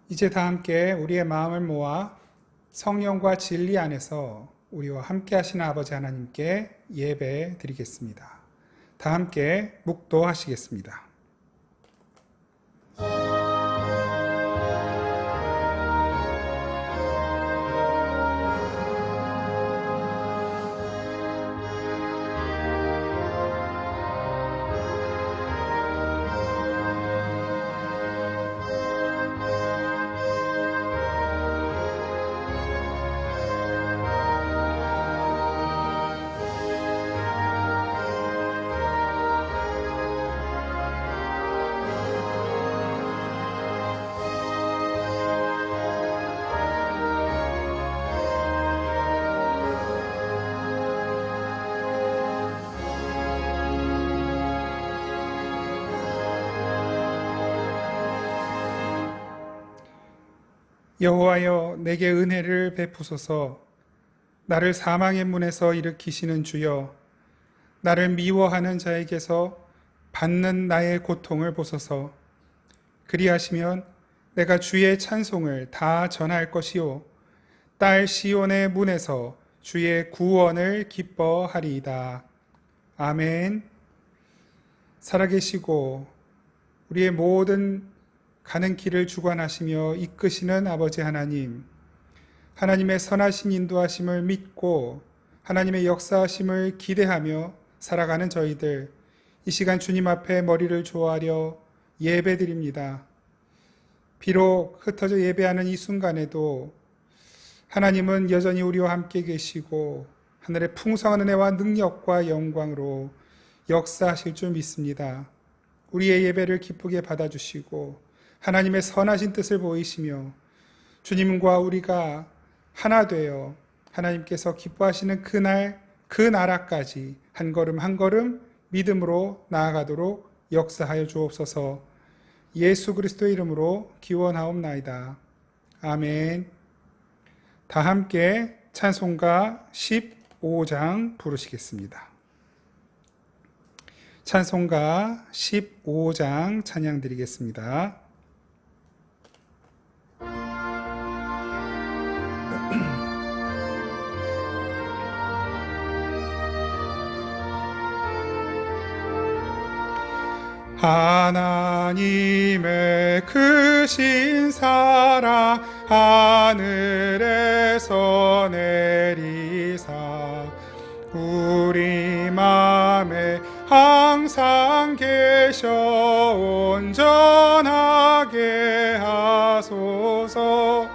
이제 다 함께 우리의 마음을 모아 성령과 진리 안에서 우리와 함께 하시는 아버지 하나님께 예배 드리겠습니다. 다 함께 묵도하시겠습니다. 여호와여, 내게 은혜를 베푸소서. 나를 사망의 문에서 일으키시는 주여, 나를 미워하는 자에게서 받는 나의 고통을 보소서. 그리하시면 내가 주의 찬송을 다 전할 것이요, 딸 시온의 문에서 주의 구원을 기뻐하리이다. 아멘. 살아계시고 우리의 모든 가는 길을 주관하시며 이끄시는 아버지 하나님, 하나님의 선하신 인도하심을 믿고 하나님의 역사하심을 기대하며 살아가는 저희들, 이 시간 주님 앞에 머리를 조아려 예배드립니다. 비록 흩어져 예배하는 이 순간에도 하나님은 여전히 우리와 함께 계시고 하늘의 풍성한 은혜와 능력과 영광으로 역사하실 줄 믿습니다. 우리의 예배를 기쁘게 받아주시고 하나님의 선하신 뜻을 보이시며 주님과 우리가 하나 되어 하나님께서 기뻐하시는 그날 그 나라까지 한 걸음 한 걸음 믿음으로 나아가도록 역사하여 주옵소서. 예수 그리스도의 이름으로 기원하옵나이다. 아멘. 다 함께 찬송가 15장 부르시겠습니다. 찬송가 15장 찬양 드리겠습니다. 하나님의 크신 사랑 하늘에서 내리사 우리 맘에 항상 계셔 온전하게 하소서.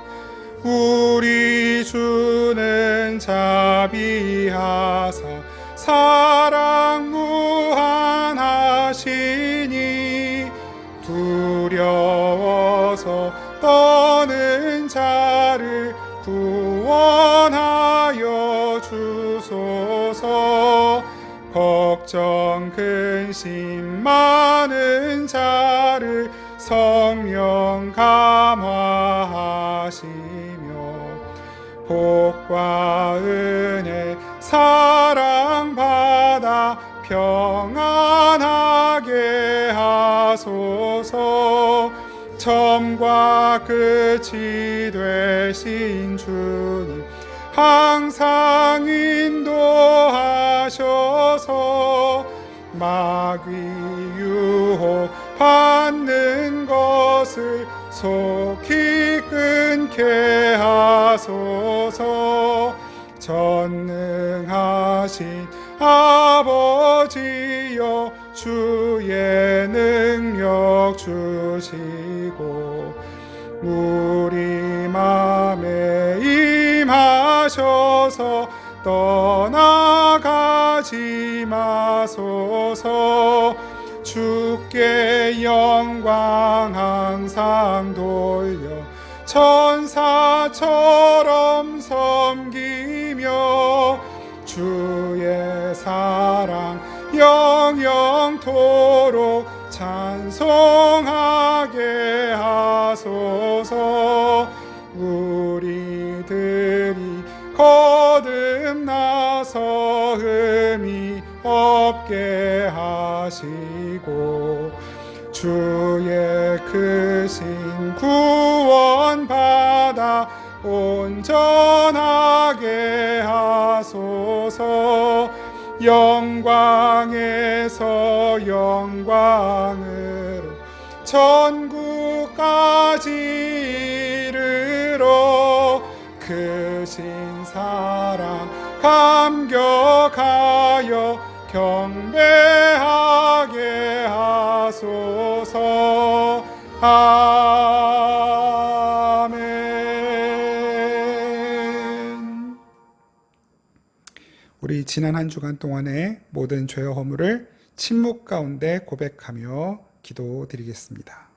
우리 주는 자비하사 사랑 무한하시니 두려워서 떠는 자를 구원하여 주소서. 걱정 근심 많은 자를 성령 감화하시며 복과 은혜 사랑받아 평안하게 하소서. 처음과 끝이 되신 주님 항상 인도하셔서 마귀 유혹 받는 것을 속히 끊게 하소서. 전능하신 아버지여, 주의 능력 주시고 우리 맘에 임하셔서 떠나가지 마소서. 주께 영광 항상 돌려 천사처럼 섬기며 주의 사랑 영영토록 찬송하게 하소서. 우리들이 거듭나서 흠이 없게 하시고 주의 크신 구원 받아 온전하게 하소서. 영광에서 영광으로 천국까지 이르러 크신 사랑 감격하여 경배하게 하소서. 아멘. 우리 지난 한 주간 동안의 모든 죄와 허물을 침묵 가운데 고백하며 기도드리겠습니다.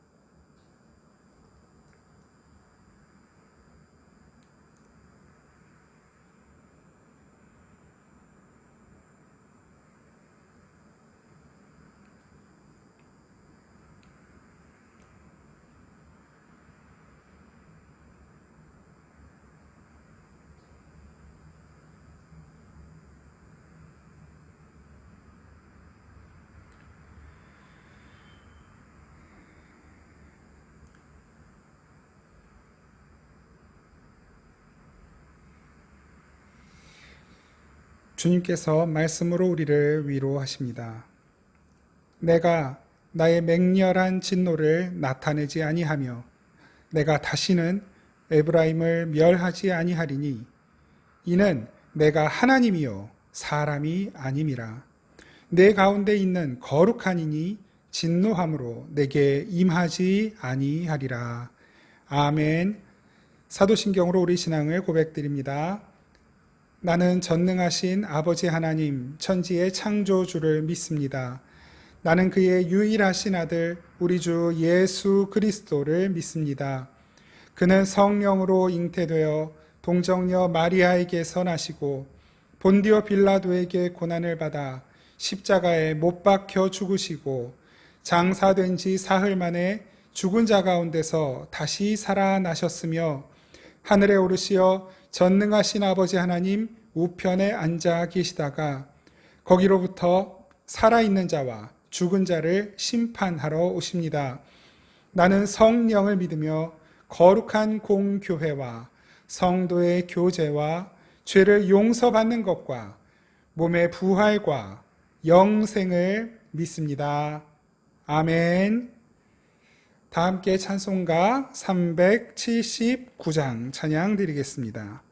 주님께서 말씀으로 우리를 위로하십니다. 내가 나의 맹렬한 진노를 나타내지 아니하며 내가 다시는 에브라임을 멸하지 아니하리니 이는 내가 하나님이요 사람이 아님이라. 내 가운데 있는 거룩한 이니 진노함으로 내게 임하지 아니하리라. 아멘. 사도신경으로 우리 신앙을 고백드립니다. 나는 전능하신 아버지 하나님 천지의 창조주를 믿습니다. 나는 그의 유일하신 아들 우리 주 예수 그리스도를 믿습니다. 그는 성령으로 잉태되어 동정녀 마리아에게서 나시고 본디오 빌라도에게 고난을 받아 십자가에 못 박혀 죽으시고 장사된 지 사흘 만에 죽은 자 가운데서 다시 살아나셨으며 하늘에 오르시어 전능하신 아버지 하나님 우편에 앉아 계시다가 거기로부터 살아있는 자와 죽은 자를 심판하러 오십니다. 나는 성령을 믿으며 거룩한 공교회와 성도의 교제와 죄를 용서받는 것과 몸의 부활과 영생을 믿습니다. 아멘. 다 함께 찬송가 379장 찬양 드리겠습니다.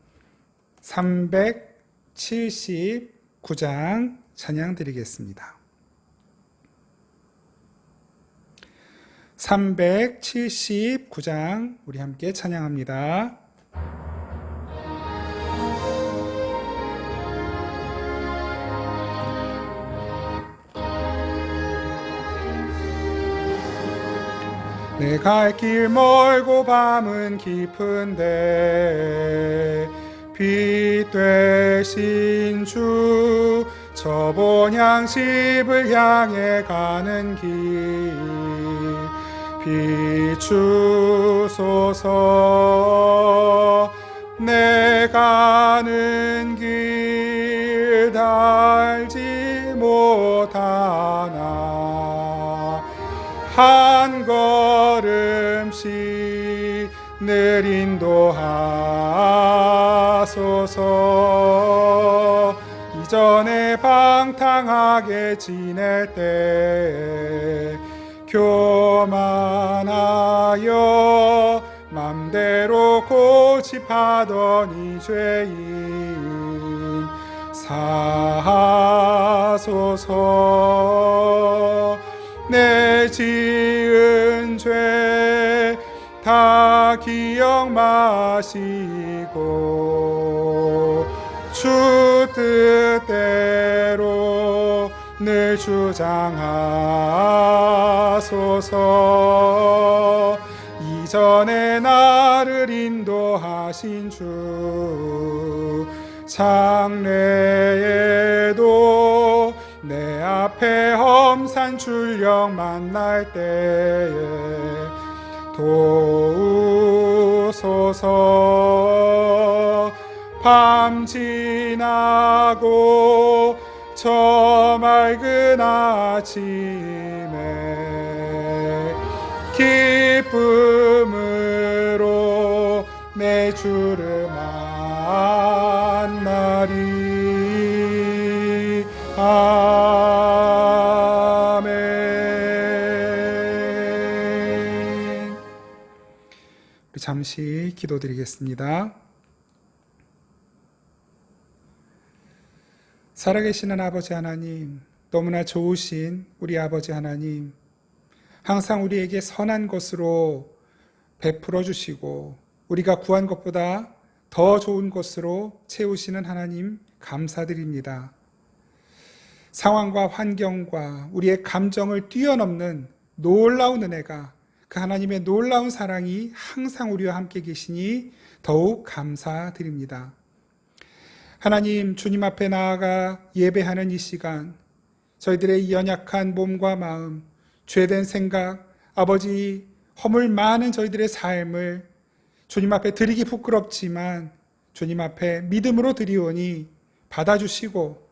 379장 찬양 드리겠습니다. 379장 우리 함께 찬양합니다. 내 갈 길 멀고 밤은 깊은데 빛 되신 주 저 본향집을 향해 가는 길 비추소서. 내 가는 길 달지 못하나 한 걸음씩 늘 인도하소서. 이전에 방탕하게 지낼 때 교만하여 맘대로 고집하던 이 죄인 사하소서. 내 지은 죄 다 기억 마시고 주 뜻대로 늘 주장하소서. 이전에 나를 인도하신 주 장래에도 내 앞에 험산 출령 만날 때에 도우소서. 밤 지나고 저 맑은 아침에 기쁨으로 내 주를 만나리. 아멘. 우리 잠시 기도드리겠습니다. 살아계시는 아버지 하나님, 너무나 좋으신 우리 아버지 하나님, 항상 우리에게 선한 것으로 베풀어 주시고 우리가 구한 것보다 더 좋은 것으로 채우시는 하나님 감사드립니다. 상황과 환경과 우리의 감정을 뛰어넘는 놀라운 은혜가, 그 하나님의 놀라운 사랑이 항상 우리와 함께 계시니 더욱 감사드립니다. 하나님, 주님 앞에 나아가 예배하는 이 시간, 저희들의 연약한 몸과 마음, 죄된 생각, 아버지 허물 많은 저희들의 삶을 주님 앞에 드리기 부끄럽지만 주님 앞에 믿음으로 드리오니 받아주시고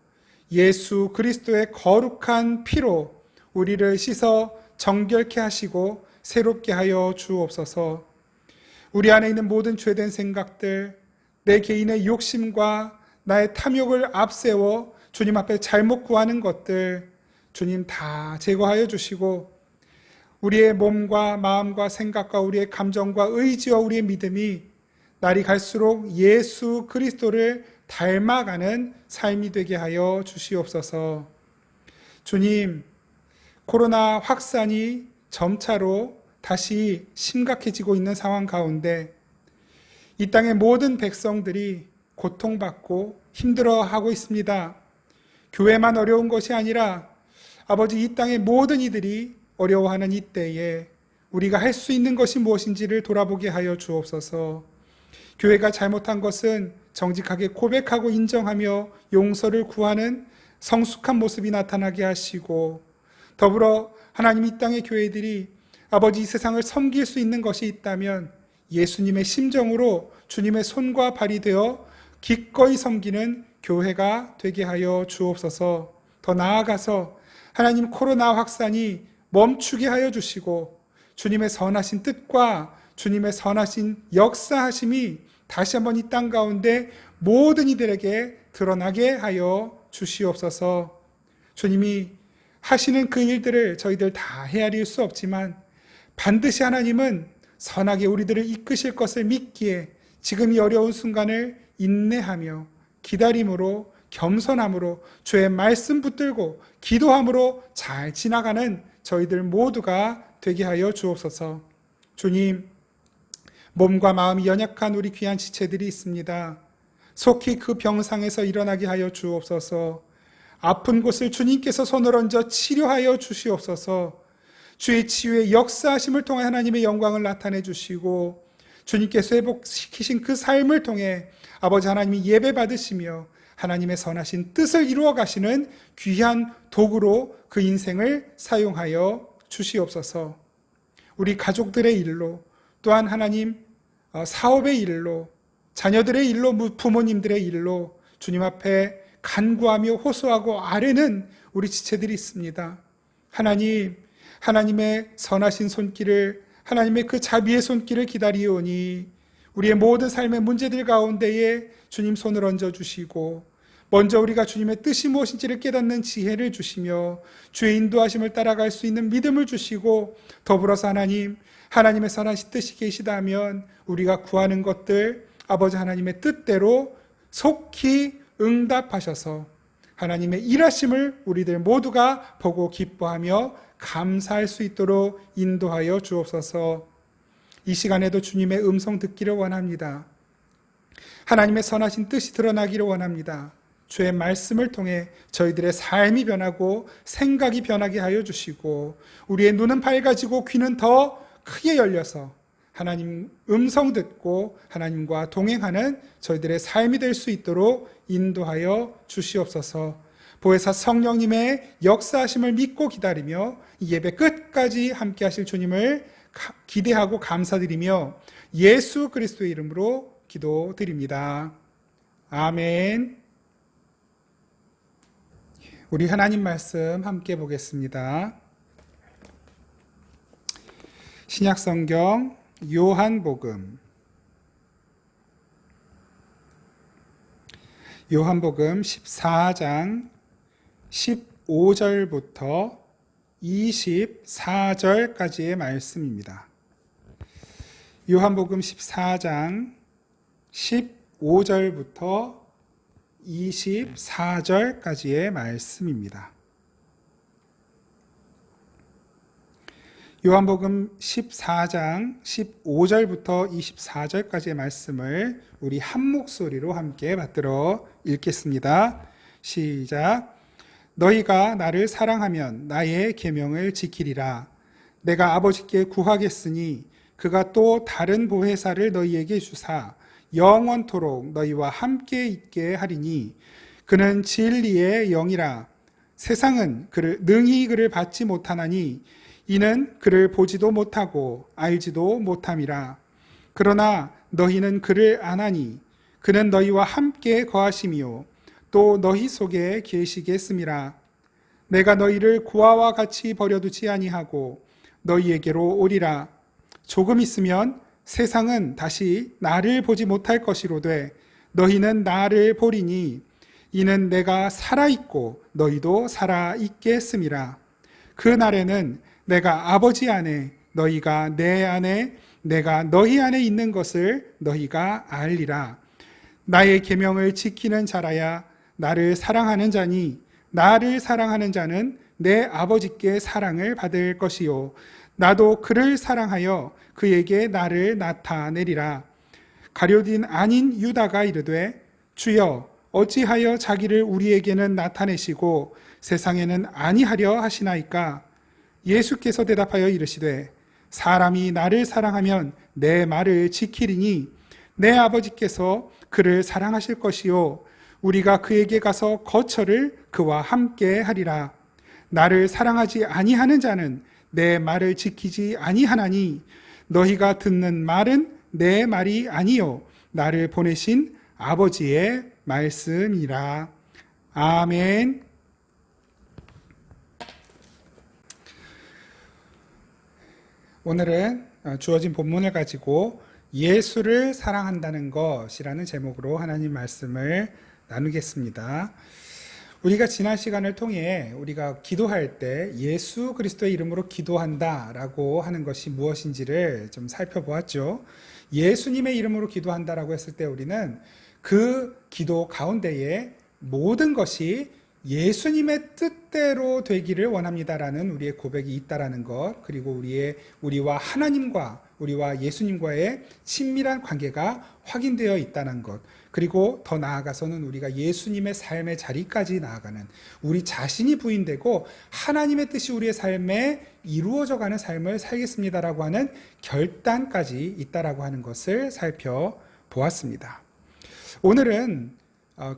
예수 그리스도의 거룩한 피로 우리를 씻어 정결케 하시고 새롭게 하여 주옵소서. 우리 안에 있는 모든 죄된 생각들, 내 개인의 욕심과 나의 탐욕을 앞세워 주님 앞에 잘못 구하는 것들 주님 다 제거하여 주시고 우리의 몸과 마음과 생각과 우리의 감정과 의지와 우리의 믿음이 날이 갈수록 예수 그리스도를 닮아가는 삶이 되게 하여 주시옵소서. 주님, 코로나 확산이 점차로 다시 심각해지고 있는 상황 가운데 이 땅의 모든 백성들이 고통받고 힘들어하고 있습니다. 교회만 어려운 것이 아니라 아버지 이 땅의 모든 이들이 어려워하는 이때에 우리가 할 수 있는 것이 무엇인지를 돌아보게 하여 주옵소서. 교회가 잘못한 것은 정직하게 고백하고 인정하며 용서를 구하는 성숙한 모습이 나타나게 하시고, 더불어 하나님 이 땅의 교회들이 아버지 이 세상을 섬길 수 있는 것이 있다면 예수님의 심정으로 주님의 손과 발이 되어 기꺼이 섬기는 교회가 되게 하여 주옵소서. 더 나아가서 하나님 코로나 확산이 멈추게 하여 주시고 주님의 선하신 뜻과 주님의 선하신 역사하심이 다시 한번 이 땅 가운데 모든 이들에게 드러나게 하여 주시옵소서. 주님이 하시는 그 일들을 저희들 다 헤아릴 수 없지만 반드시 하나님은 선하게 우리들을 이끄실 것을 믿기에 지금 이 어려운 순간을 인내하며 기다림으로 겸손함으로 주의 말씀 붙들고 기도함으로 잘 지나가는 저희들 모두가 되게 하여 주옵소서. 주님, 몸과 마음이 연약한 우리 귀한 지체들이 있습니다. 속히 그 병상에서 일어나게 하여 주옵소서. 아픈 곳을 주님께서 손을 얹어 치료하여 주시옵소서. 주의 치유의 역사하심을 통해 하나님의 영광을 나타내 주시고 주님께서 회복시키신 그 삶을 통해 아버지 하나님이 예배 받으시며 하나님의 선하신 뜻을 이루어 가시는 귀한 도구로 그 인생을 사용하여 주시옵소서. 우리 가족들의 일로, 또한 하나님 사업의 일로, 자녀들의 일로, 부모님들의 일로 주님 앞에 간구하며 호소하고 아뢰는 우리 지체들이 있습니다. 하나님, 하나님의 선하신 손길을, 하나님의 그 자비의 손길을 기다리오니 우리의 모든 삶의 문제들 가운데에 주님 손을 얹어주시고 먼저 우리가 주님의 뜻이 무엇인지를 깨닫는 지혜를 주시며 주의 인도하심을 따라갈 수 있는 믿음을 주시고 더불어서 하나님, 하나님의 선하신 뜻이 계시다면 우리가 구하는 것들 아버지 하나님의 뜻대로 속히 응답하셔서 하나님의 일하심을 우리들 모두가 보고 기뻐하며 감사할 수 있도록 인도하여 주옵소서. 이 시간에도 주님의 음성 듣기를 원합니다. 하나님의 선하신 뜻이 드러나기를 원합니다. 주의 말씀을 통해 저희들의 삶이 변하고 생각이 변하게 하여 주시고 우리의 눈은 밝아지고 귀는 더 크게 열려서 하나님 음성 듣고 하나님과 동행하는 저희들의 삶이 될 수 있도록 인도하여 주시옵소서. 보혜사 성령님의 역사하심을 믿고 기다리며 이 예배 끝까지 함께 하실 주님을 기대하고 감사드리며 예수 그리스도의 이름으로 기도드립니다. 아멘. 우리 하나님 말씀 함께 보겠습니다. 신약성경 요한복음 14장 15절부터 24절까지의 말씀입니다. 요한복음 14장 15절부터 24절까지의 말씀입니다. 요한복음 14장 15절부터 24절까지의 말씀을 우리 한 목소리로 함께 받들어 읽겠습니다. 시작. 너희가 나를 사랑하면 나의 계명을 지키리라. 내가 아버지께 구하겠으니 그가 또 다른 보혜사를 너희에게 주사 영원토록 너희와 함께 있게 하리니 그는 진리의 영이라. 세상은 능히 그를 받지 못하나니 이는 그를 보지도 못하고 알지도 못함이라. 그러나 너희는 그를 아나니 그는 너희와 함께 거하심이요 또 너희 속에 계시겠음이라. 내가 너희를 고아와 같이 버려두지 아니하고 너희에게로 오리라. 조금 있으면 세상은 다시 나를 보지 못할 것이로되 너희는 나를 보리니 이는 내가 살아있고 너희도 살아있겠음이라. 그 날에는 내가 아버지 안에 너희가 내 안에 내가 너희 안에 있는 것을 너희가 알리라. 나의 계명을 지키는 자라야 나를 사랑하는 자니 나를 사랑하는 자는 내 아버지께 사랑을 받을 것이요 나도 그를 사랑하여 그에게 나를 나타내리라. 가룟 아닌 유다가 이르되 주여 어찌하여 자기를 우리에게는 나타내시고 세상에는 아니하려 하시나이까. 예수께서 대답하여 이르시되 사람이 나를 사랑하면 내 말을 지키리니 내 아버지께서 그를 사랑하실 것이요 우리가 그에게 가서 거처를 그와 함께 하리라. 나를 사랑하지 아니하는 자는 내 말을 지키지 아니하나니 너희가 듣는 말은 내 말이 아니요 나를 보내신 아버지의 말씀이라. 아멘. 오늘은 주어진 본문을 가지고 예수를 사랑한다는 것이라는 제목으로 하나님 말씀을 나누겠습니다. 우리가 지난 시간을 통해 우리가 기도할 때 예수 그리스도의 이름으로 기도한다라고 하는 것이 무엇인지를 좀 살펴보았죠. 예수님의 이름으로 기도한다라고 했을 때 우리는 그 기도 가운데에 모든 것이 예수님의 뜻대로 되기를 원합니다라는 우리의 고백이 있다라는 것, 그리고 우리와 하나님과 우리와 예수님과의 친밀한 관계가 확인되어 있다는 것, 그리고 더 나아가서는 우리가 예수님의 삶의 자리까지 나아가는 우리 자신이 부인되고 하나님의 뜻이 우리의 삶에 이루어져가는 삶을 살겠습니다라고 하는 결단까지 있다라고 하는 것을 살펴보았습니다. 오늘은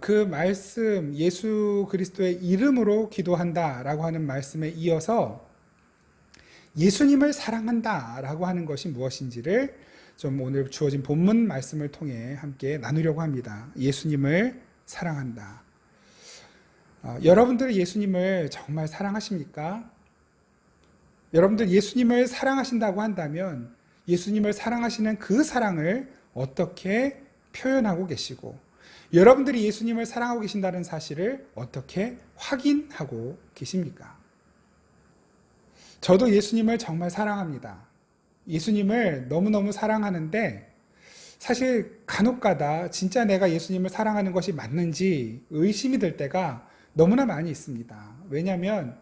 그 말씀, 예수 그리스도의 이름으로 기도한다라고 하는 말씀에 이어서 예수님을 사랑한다라고 하는 것이 무엇인지를 좀 오늘 주어진 본문 말씀을 통해 함께 나누려고 합니다. 예수님을 사랑한다. 여러분들 예수님을 정말 사랑하십니까? 여러분들 예수님을 사랑하신다고 한다면 예수님을 사랑하시는 그 사랑을 어떻게 표현하고 계시고 여러분들이 예수님을 사랑하고 계신다는 사실을 어떻게 확인하고 계십니까? 저도 예수님을 정말 사랑합니다. 예수님을 너무너무 사랑하는데 사실 간혹가다 진짜 내가 예수님을 사랑하는 것이 맞는지 의심이 들 때가 너무나 많이 있습니다. 왜냐하면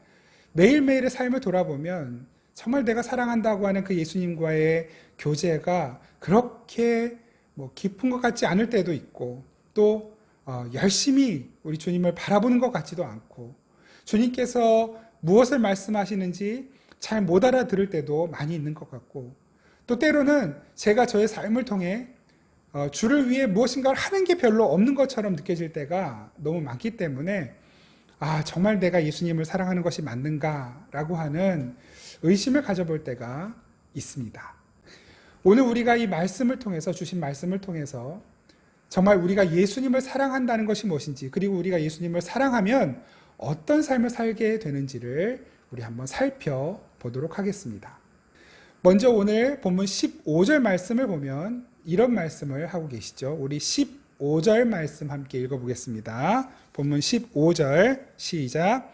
매일매일의 삶을 돌아보면 정말 내가 사랑한다고 하는 그 예수님과의 교제가 그렇게 깊은 것 같지 않을 때도 있고 또 열심히 우리 주님을 바라보는 것 같지도 않고 주님께서 무엇을 말씀하시는지 잘 못 알아들을 때도 많이 있는 것 같고 또 때로는 제가 저의 삶을 통해 주를 위해 무엇인가를 하는 게 별로 없는 것처럼 느껴질 때가 너무 많기 때문에 정말 내가 예수님을 사랑하는 것이 맞는가라고 하는 의심을 가져볼 때가 있습니다. 오늘 우리가 이 말씀을 통해서 주신 말씀을 통해서 정말 우리가 예수님을 사랑한다는 것이 무엇인지 그리고 우리가 예수님을 사랑하면 어떤 삶을 살게 되는지를 우리 한번 살펴보도록 하겠습니다. 먼저 오늘 본문 15절 말씀을 보면 이런 말씀을 하고 계시죠. 우리 15절 말씀 함께 읽어보겠습니다. 본문 15절 시작.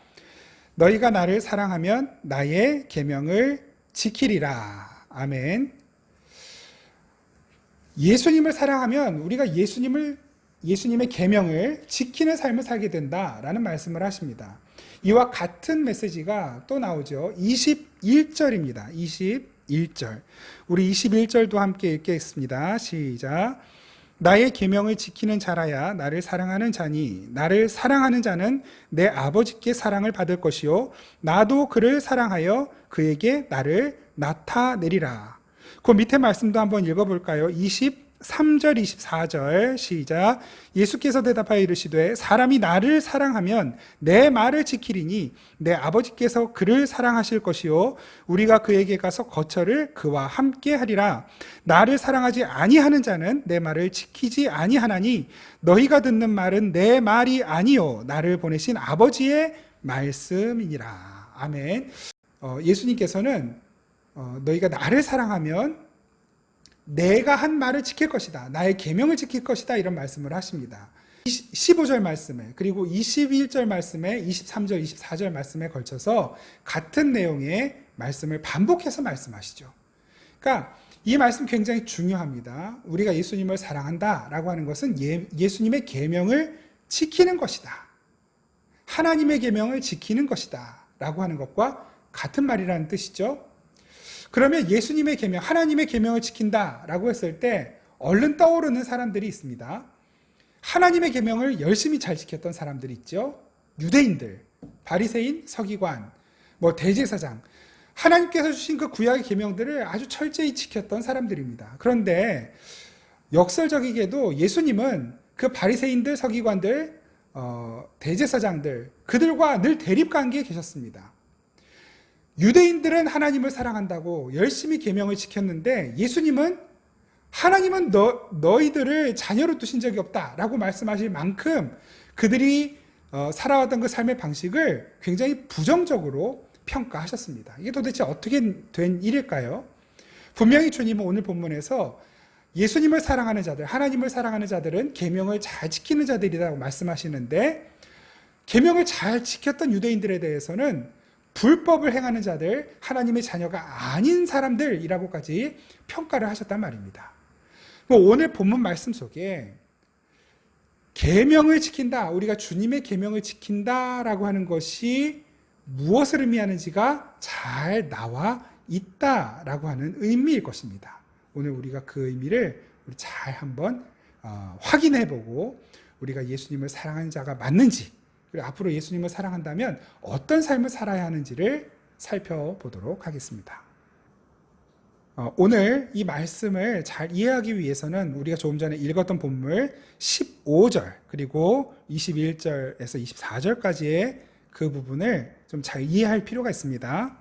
너희가 나를 사랑하면 나의 계명을 지키리라. 아멘. 예수님을 사랑하면 우리가 예수님의 계명을 지키는 삶을 살게 된다라는 말씀을 하십니다. 이와 같은 메시지가 또 나오죠. 21절입니다. 21절. 우리 21절도 함께 읽겠습니다. 시작. 나의 계명을 지키는 자라야 나를 사랑하는 자니 나를 사랑하는 자는 내 아버지께 사랑을 받을 것이요 나도 그를 사랑하여 그에게 나를 나타내리라. 그 밑에 말씀도 한번 읽어볼까요? 23절 24절 시작. 예수께서 대답하여 이르시되 사람이 나를 사랑하면 내 말을 지키리니 내 아버지께서 그를 사랑하실 것이요 우리가 그에게 가서 거처를 그와 함께 하리라. 나를 사랑하지 아니하는 자는 내 말을 지키지 아니하나니 너희가 듣는 말은 내 말이 아니요 나를 보내신 아버지의 말씀이니라. 아멘. 예수님께서는 너희가 나를 사랑하면 내가 한 말을 지킬 것이다. 나의 계명을 지킬 것이다. 이런 말씀을 하십니다. 15절 말씀에 그리고 21절 말씀에 23절 24절 말씀에 걸쳐서 같은 내용의 말씀을 반복해서 말씀하시죠. 그러니까 이 말씀 굉장히 중요합니다. 우리가 예수님을 사랑한다라고 하는 것은 예수님의 계명을 지키는 것이다. 하나님의 계명을 지키는 것이다 라고 하는 것과 같은 말이라는 뜻이죠. 그러면 예수님의 계명, 하나님의 계명을 지킨다라고 했을 때 얼른 떠오르는 사람들이 있습니다. 하나님의 계명을 열심히 잘 지켰던 사람들이 있죠. 유대인들, 바리새인, 서기관, 대제사장, 하나님께서 주신 그 구약의 계명들을 아주 철저히 지켰던 사람들입니다. 그런데 역설적이게도 예수님은 그 바리새인들, 서기관들, 대제사장들, 그들과 늘 대립관계에 계셨습니다. 유대인들은 하나님을 사랑한다고 열심히 계명을 지켰는데 예수님은 하나님은 너희들을 자녀로 두신 적이 없다라고 말씀하실 만큼 그들이 살아왔던 그 삶의 방식을 굉장히 부정적으로 평가하셨습니다. 이게 도대체 어떻게 된 일일까요? 분명히 주님은 오늘 본문에서 예수님을 사랑하는 자들, 하나님을 사랑하는 자들은 계명을 잘 지키는 자들이라고 말씀하시는데 계명을 잘 지켰던 유대인들에 대해서는 불법을 행하는 자들, 하나님의 자녀가 아닌 사람들이라고까지 평가를 하셨단 말입니다. 오늘 본문 말씀 속에 계명을 지킨다, 우리가 주님의 계명을 지킨다라고 하는 것이 무엇을 의미하는지가 잘 나와 있다라고 하는 의미일 것입니다. 오늘 우리가 그 의미를 잘 한번 확인해보고 우리가 예수님을 사랑하는 자가 맞는지, 그리고 앞으로 예수님을 사랑한다면 어떤 삶을 살아야 하는지를 살펴보도록 하겠습니다. 오늘 이 말씀을 잘 이해하기 위해서는 우리가 조금 전에 읽었던 본문 15절 그리고 21절에서 24절까지의 그 부분을 좀 잘 이해할 필요가 있습니다.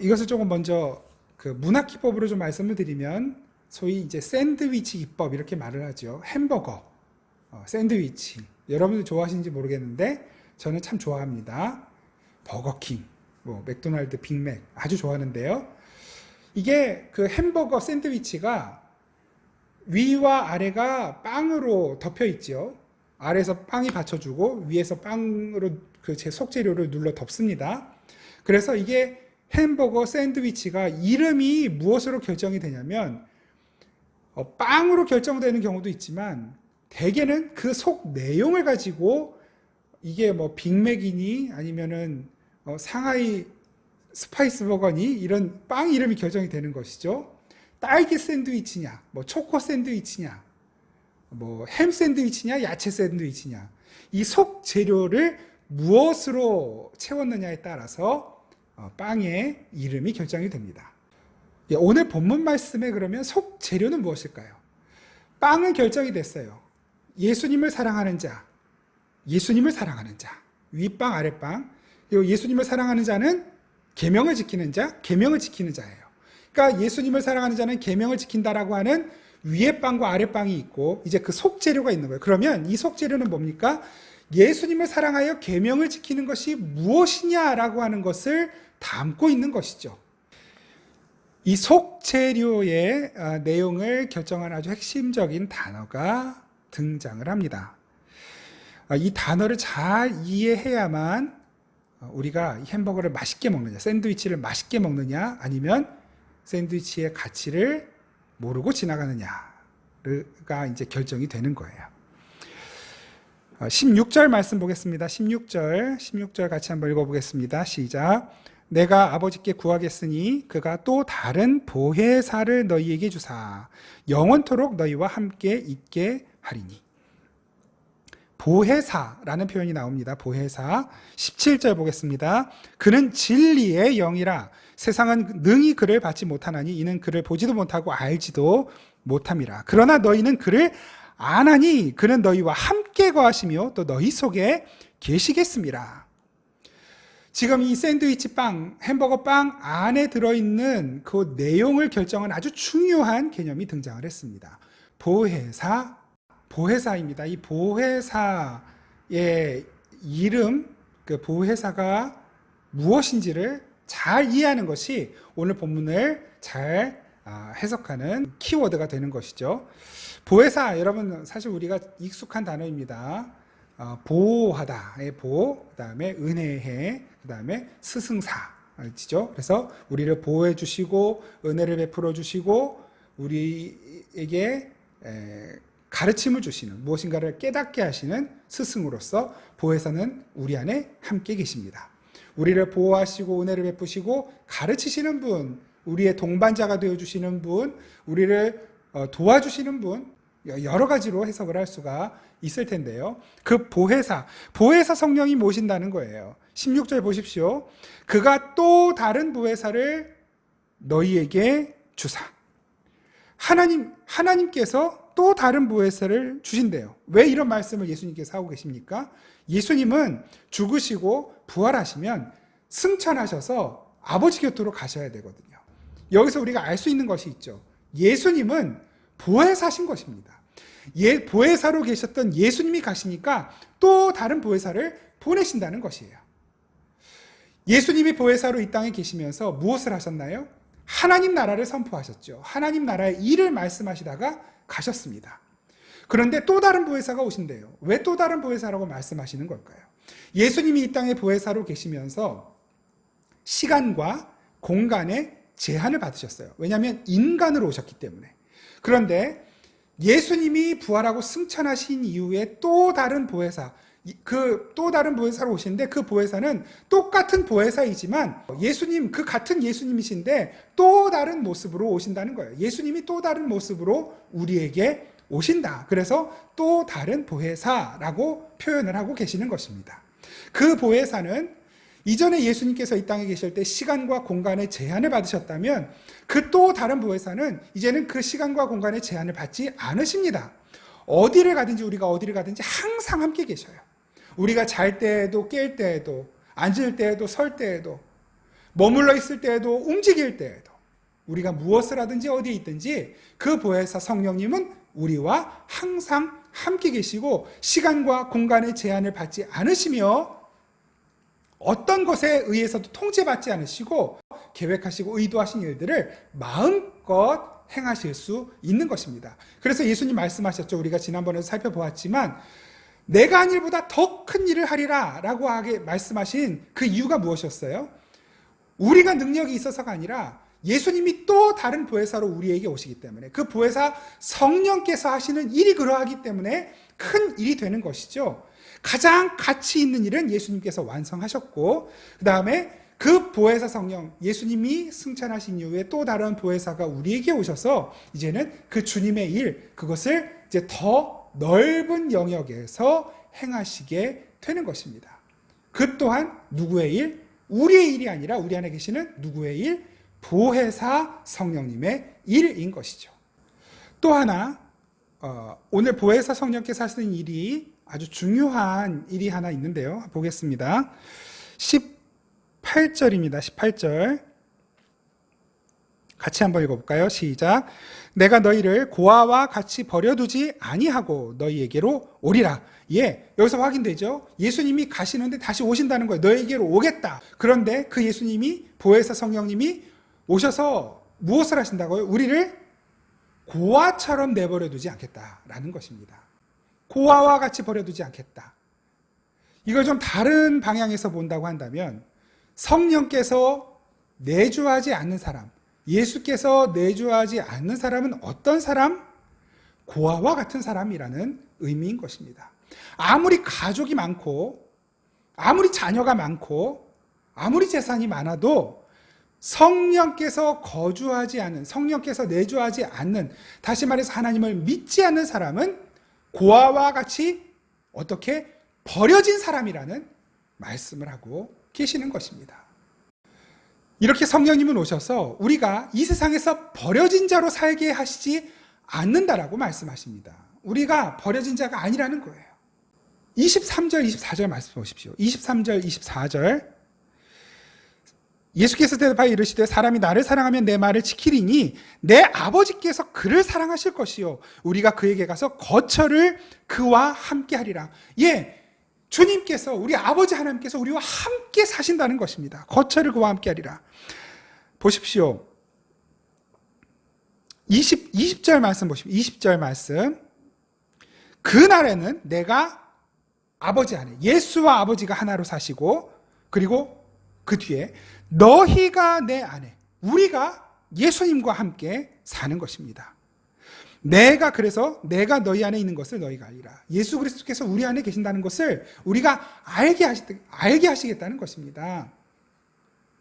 이것을 조금 먼저 그 문학 기법으로 좀 말씀을 드리면 소위 이제 샌드위치 기법 이렇게 말을 하죠. 햄버거, 샌드위치. 여러분들 좋아하시는지 모르겠는데 저는 참 좋아합니다. 버거킹, 맥도날드 빅맥 아주 좋아하는데요. 이게 그 햄버거 샌드위치가 위와 아래가 빵으로 덮여 있죠. 아래에서 빵이 받쳐주고 위에서 빵으로 그 제 속재료를 눌러 덮습니다. 그래서 이게 햄버거 샌드위치가 이름이 무엇으로 결정이 되냐면 빵으로 결정되는 경우도 있지만 대개는 그 속 내용을 가지고 이게 빅맥이니 아니면은 상하이 스파이스 버거니 이런 빵 이름이 결정이 되는 것이죠. 딸기 샌드위치냐, 초코 샌드위치냐, 햄 샌드위치냐, 야채 샌드위치냐, 이 속 재료를 무엇으로 채웠느냐에 따라서 빵의 이름이 결정이 됩니다. 오늘 본문 말씀에 그러면 속 재료는 무엇일까요? 빵은 결정이 됐어요. 예수님을 사랑하는 자, 예수님을 사랑하는 자, 윗빵 아랫빵. 그리고 예수님을 사랑하는 자는 계명을 지키는 자, 계명을 지키는 자예요. 그러니까 예수님을 사랑하는 자는 계명을 지킨다라고 하는 위에 빵과 아래 빵이 있고 이제 그 속재료가 있는 거예요. 그러면 이 속재료는 뭡니까? 예수님을 사랑하여 계명을 지키는 것이 무엇이냐라고 하는 것을 담고 있는 것이죠. 이 속재료의 내용을 결정하는 아주 핵심적인 단어가 등장을 합니다. 이 단어를 잘 이해해야만 우리가 햄버거를 맛있게 먹느냐, 샌드위치를 맛있게 먹느냐, 아니면 샌드위치의 가치를 모르고 지나가느냐가 이제 결정이 되는 거예요. 16절 말씀 보겠습니다. 16절 같이 한번 읽어보겠습니다. 시작. 내가 아버지께 구하겠으니 그가 또 다른 보혜사를 너희에게 주사 영원토록 너희와 함께 있게 하리니. 보혜사라는 표현이 나옵니다. 보혜사. 17절 보겠습니다. 그는 진리의 영이라 세상은 능히 그를 받지 못하나니 이는 그를 보지도 못하고 알지도 못함이라. 그러나 너희는 그를 아나니 그는 너희와 함께 거하시며 또 너희 속에 계시겠습니다. 지금 이 샌드위치 빵, 햄버거 빵 안에 들어있는 그 내용을 결정한 아주 중요한 개념이 등장을 했습니다. 보혜사입니다. 이 보혜사의 이름, 그 보혜사가 무엇인지를 잘 이해하는 것이 오늘 본문을 잘 해석하는 키워드가 되는 것이죠. 보혜사, 여러분 사실 우리가 익숙한 단어입니다. 보호하다의 보, 그 다음에 은혜해, 그 다음에 스승사, 알지죠? 그래서 우리를 보호해 주시고 은혜를 베풀어 주시고 우리에게 가르침을 주시는, 무엇인가를 깨닫게 하시는 스승으로서 보혜사는 우리 안에 함께 계십니다. 우리를 보호하시고 은혜를 베푸시고 가르치시는 분, 우리의 동반자가 되어주시는 분, 우리를 도와주시는 분, 여러 가지로 해석을 할 수가 있을 텐데요. 그 보혜사 성령이 모신다는 거예요. 16절 보십시오. 그가 또 다른 보혜사를 너희에게 주사. 하나님께서 또 다른 보혜사를 주신대요. 왜 이런 말씀을 예수님께서 하고 계십니까? 예수님은 죽으시고 부활하시면 승천하셔서 아버지 곁으로 가셔야 되거든요. 여기서 우리가 알 수 있는 것이 있죠. 예수님은 보혜사신 것입니다. 보혜사로 계셨던 예수님이 가시니까 또 다른 보혜사를 보내신다는 것이에요. 예수님이 보혜사로 이 땅에 계시면서 무엇을 하셨나요? 하나님 나라를 선포하셨죠. 하나님 나라의 일을 말씀하시다가 가셨습니다. 그런데 또 다른 보혜사가 오신대요. 왜 또 다른 보혜사라고 말씀하시는 걸까요? 예수님이 이 땅에 보혜사로 계시면서 시간과 공간의 제한을 받으셨어요. 왜냐하면 인간으로 오셨기 때문에. 그런데 예수님이 부활하고 승천하신 이후에 또 다른 보혜사, 또 다른 보혜사로 오시는데 그 보혜사는 똑같은 보혜사이지만 예수님, 그 같은 예수님이신데 또 다른 모습으로 오신다는 거예요. 예수님이 또 다른 모습으로 우리에게 오신다. 그래서 또 다른 보혜사라고 표현을 하고 계시는 것입니다. 그 보혜사는 이전에 예수님께서 이 땅에 계실 때 시간과 공간의 제한을 받으셨다면 그 또 다른 보혜사는 이제는 그 시간과 공간의 제한을 받지 않으십니다. 어디를 가든지 우리가 어디를 가든지 항상 함께 계셔요. 우리가 잘 때에도 깰 때에도 앉을 때에도 설 때에도 머물러 있을 때에도 움직일 때에도 우리가 무엇을 하든지 어디에 있든지 그 보혜사 성령님은 우리와 항상 함께 계시고 시간과 공간의 제한을 받지 않으시며 어떤 것에 의해서도 통제받지 않으시고 계획하시고 의도하신 일들을 마음껏 행하실 수 있는 것입니다. 그래서 예수님 말씀하셨죠. 우리가 지난번에도 살펴보았지만 내가 한 일보다 더 큰 일을 하리라 라고 하게 말씀하신 그 이유가 무엇이었어요? 우리가 능력이 있어서가 아니라 예수님이 또 다른 보혜사로 우리에게 오시기 때문에 그 보혜사 성령께서 하시는 일이 그러하기 때문에 큰 일이 되는 것이죠. 가장 가치 있는 일은 예수님께서 완성하셨고 그 다음에 그 보혜사 성령, 예수님이 승천하신 이후에 또 다른 보혜사가 우리에게 오셔서 이제는 그 주님의 일, 그것을 이제 더 넓은 영역에서 행하시게 되는 것입니다. 그 또한 누구의 일? 우리의 일이 아니라 우리 안에 계시는 누구의 일? 보혜사 성령님의 일인 것이죠. 또 하나, 오늘 보혜사 성령께서 하시는 일이 아주 중요한 일이 하나 있는데요. 보겠습니다. 18절입니다. 18절. 같이 한번 읽어볼까요? 시작. 내가 너희를 고아와 같이 버려두지 아니하고 너희에게로 오리라. 예, 여기서 확인되죠? 예수님이 가시는데 다시 오신다는 거예요. 너희에게로 오겠다. 그런데 그 예수님이, 보혜사 성령님이 오셔서 무엇을 하신다고요? 우리를 고아처럼 내버려 두지 않겠다라는 것입니다. 고아와 같이 버려두지 않겠다. 이걸 좀 다른 방향에서 본다고 한다면 성령께서 내주하지 않는 사람, 예수께서 내주하지 않는 사람은 어떤 사람? 고아와 같은 사람이라는 의미인 것입니다. 아무리 가족이 많고 아무리 자녀가 많고 아무리 재산이 많아도 성령께서 거주하지 않는, 성령께서 내주하지 않는, 다시 말해서 하나님을 믿지 않는 사람은 고아와 같이 어떻게 버려진 사람이라는 말씀을 하고 계시는 것입니다. 이렇게 성령님은 오셔서 우리가 이 세상에서 버려진 자로 살게 하시지 않는다라고 말씀하십니다. 우리가 버려진 자가 아니라는 거예요. 23절, 24절 말씀 보십시오. 23절, 24절. 예수께서 대답하여 이르시되 사람이 나를 사랑하면 내 말을 지키리니 내 아버지께서 그를 사랑하실 것이요 우리가 그에게 가서 거처를 그와 함께 하리라. 예, 주님께서, 우리 아버지 하나님께서 우리와 함께 사신다는 것입니다. 거처를 그와 함께 하리라. 보십시오. 20절 말씀 보십시오. 20절 말씀. 그날에는 내가 아버지 안에, 예수와 아버지가 하나로 사시고, 그리고 그 뒤에 너희가 내 안에, 우리가 예수님과 함께 사는 것입니다. 그래서 내가 너희 안에 있는 것을 너희가 알리라. 예수 그리스도께서 우리 안에 계신다는 것을 우리가 알게 하시겠다는 것입니다.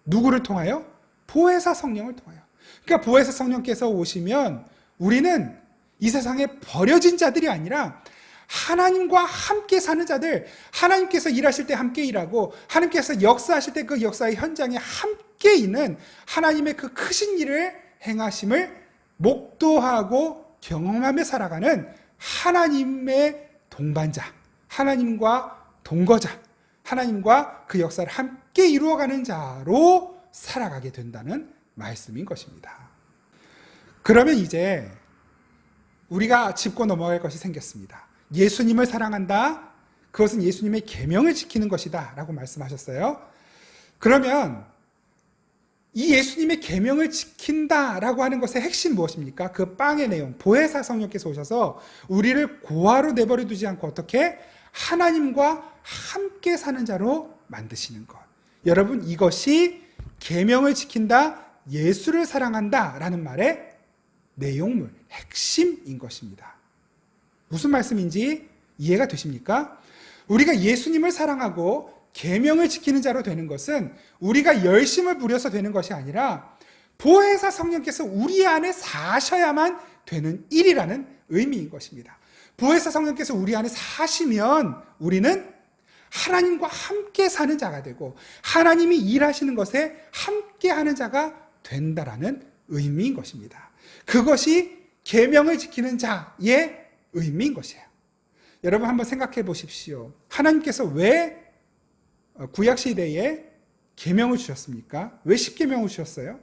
누구를 통하여? 보혜사 성령을 통하여. 그러니까 보혜사 성령께서 오시면 우리는 이 세상에 버려진 자들이 아니라 하나님과 함께 사는 자들, 하나님께서 일하실 때 함께 일하고 하나님께서 역사하실 때 그 역사의 현장에 함께 있는 하나님의 그 크신 일을 행하심을 목도하고 경험하며 살아가는 하나님의 동반자, 하나님과 동거자, 하나님과 그 역사를 함께 이루어가는 자로 살아가게 된다는 말씀인 것입니다. 그러면 이제 우리가 짚고 넘어갈 것이 생겼습니다. 예수님을 사랑한다. 그것은 예수님의 계명을 지키는 것이다 라고 말씀하셨어요. 그러면 이 예수님의 계명을 지킨다라고 하는 것의 핵심 무엇입니까? 그 빵의 내용, 보혜사 성령께서 오셔서 우리를 고아로 내버려 두지 않고 어떻게 하나님과 함께 사는 자로 만드시는 것. 여러분, 이것이 계명을 지킨다, 예수를 사랑한다 라는 말의 내용물, 핵심인 것입니다. 무슨 말씀인지 이해가 되십니까? 우리가 예수님을 사랑하고 계명을 지키는 자로 되는 것은 우리가 열심을 부려서 되는 것이 아니라 보혜사 성령께서 우리 안에 사셔야만 되는 일이라는 의미인 것입니다. 보혜사 성령께서 우리 안에 사시면 우리는 하나님과 함께 사는 자가 되고 하나님이 일하시는 것에 함께 하는 자가 된다라는 의미인 것입니다. 그것이 계명을 지키는 자의 의미인 것이에요. 여러분 한번 생각해 보십시오. 하나님께서 왜 구약시대에 계명을 주셨습니까? 왜 십계명을 주셨어요?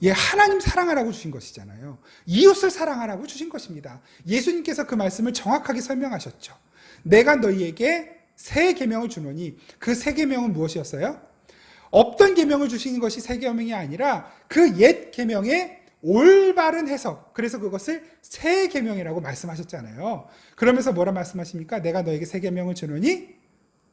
예, 하나님 사랑하라고 주신 것이잖아요. 이웃을 사랑하라고 주신 것입니다. 예수님께서 그 말씀을 정확하게 설명하셨죠. 내가 너희에게 새 계명을 주노니 그 새 계명은 무엇이었어요? 없던 계명을 주신 것이 새 계명이 아니라 그 옛 계명의 올바른 해석, 그래서 그것을 새 계명이라고 말씀하셨잖아요. 그러면서 뭐라 말씀하십니까? 내가 너에게 새 계명을 주노니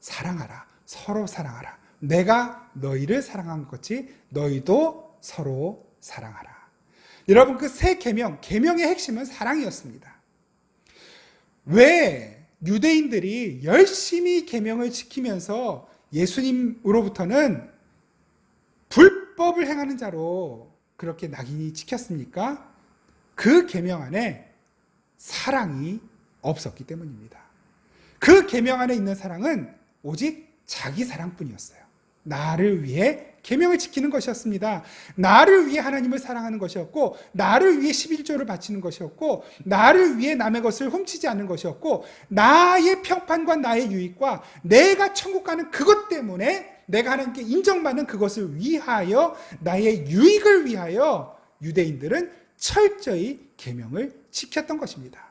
사랑하라, 서로 사랑하라. 내가 너희를 사랑한 것 같이 너희도 서로 사랑하라. 여러분, 그 새 계명, 계명의 핵심은 사랑이었습니다. 왜 유대인들이 열심히 계명을 지키면서 예수님으로부터는 불법을 행하는 자로 그렇게 낙인이 찍혔습니까? 그 계명 안에 사랑이 없었기 때문입니다. 그 계명 안에 있는 사랑은 오직 자기 사랑뿐이었어요. 나를 위해 계명을 지키는 것이었습니다. 나를 위해 하나님을 사랑하는 것이었고, 나를 위해 11조를 바치는 것이었고, 나를 위해 남의 것을 훔치지 않는 것이었고, 나의 평판과 나의 유익과 내가 천국 가는 그것 때문에 내가 하나님께 인정받는 그것을 위하여, 나의 유익을 위하여 유대인들은 철저히 계명을 지켰던 것입니다.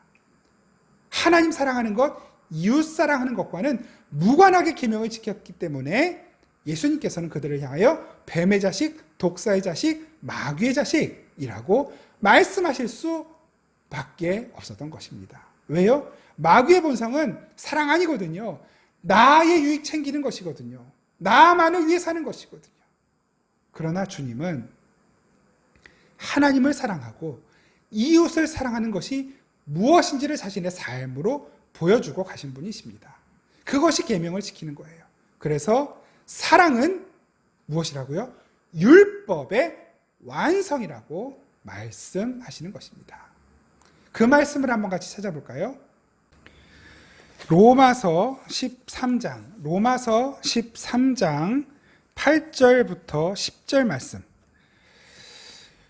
하나님 사랑하는 것, 이웃 사랑하는 것과는 무관하게 계명을 지켰기 때문에 예수님께서는 그들을 향하여 뱀의 자식, 독사의 자식, 마귀의 자식이라고 말씀하실 수밖에 없었던 것입니다. 왜요? 마귀의 본성은 사랑 아니거든요. 나의 유익 챙기는 것이거든요. 나만을 위해 사는 것이거든요. 그러나 주님은 하나님을 사랑하고 이웃을 사랑하는 것이 무엇인지를 자신의 삶으로 보여주고 가신 분이십니다. 그것이 계명을 지키는 거예요. 그래서 사랑은 무엇이라고요? 율법의 완성이라고 말씀하시는 것입니다. 그 말씀을 한번 같이 찾아볼까요? 로마서 13장 8절부터 10절 말씀.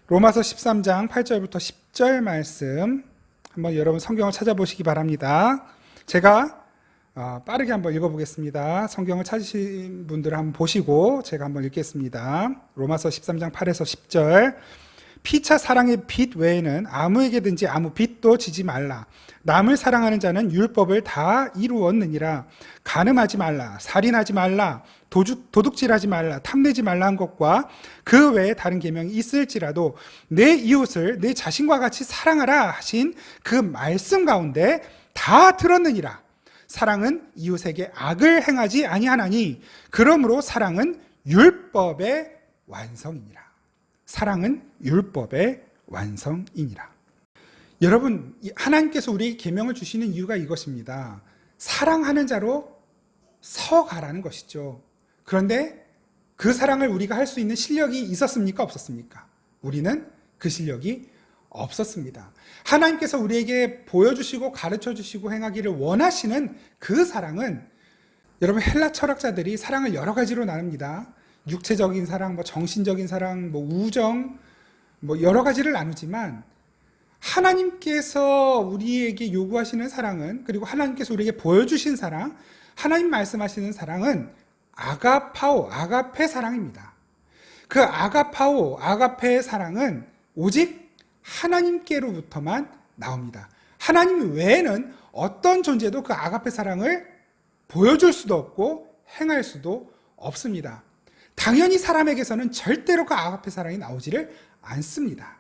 로마서 13장 8절부터 10절 말씀 한번 여러분 성경을 찾아보시기 바랍니다. 제가 빠르게 한번 읽어보겠습니다. 성경을 찾으신 분들은 한번 보시고 제가 한번 읽겠습니다. 로마서 13장 8에서 10절. 피차 사랑의 빚 외에는 아무에게든지 아무 빚도 지지 말라. 남을 사랑하는 자는 율법을 다 이루었느니라. 간음하지 말라, 살인하지 말라, 도둑질하지 말라, 탐내지 말라 한 것과 그 외에 다른 계명이 있을지라도 내 이웃을 내 자신과 같이 사랑하라 하신 그 말씀 가운데 다 들었느니라. 사랑은 이웃에게 악을 행하지 아니하나니 그러므로 사랑은 율법의 완성이니라. 사랑은 율법의 완성이니라. 여러분, 하나님께서 우리에게 계명을 주시는 이유가 이것입니다. 사랑하는 자로 서가라는 것이죠. 그런데 그 사랑을 우리가 할 수 있는 실력이 있었습니까? 없었습니까? 우리는 그 실력이 없었습니다. 하나님께서 우리에게 보여주시고 가르쳐주시고 행하기를 원하시는 그 사랑은, 여러분, 헬라 철학자들이 사랑을 여러 가지로 나눕니다. 육체적인 사랑, 정신적인 사랑, 우정, 여러 가지를 나누지만 하나님께서 우리에게 요구하시는 사랑은, 그리고 하나님께서 우리에게 보여주신 사랑, 하나님 말씀하시는 사랑은 아가파오, 아가페 사랑입니다. 그 아가파오, 아가페의 사랑은 오직 하나님께로부터만 나옵니다. 하나님 외에는 어떤 존재도 그 아가페 사랑을 보여줄 수도 없고 행할 수도 없습니다. 당연히 사람에게서는 절대로 그 아가페 사랑이 나오지를 않습니다.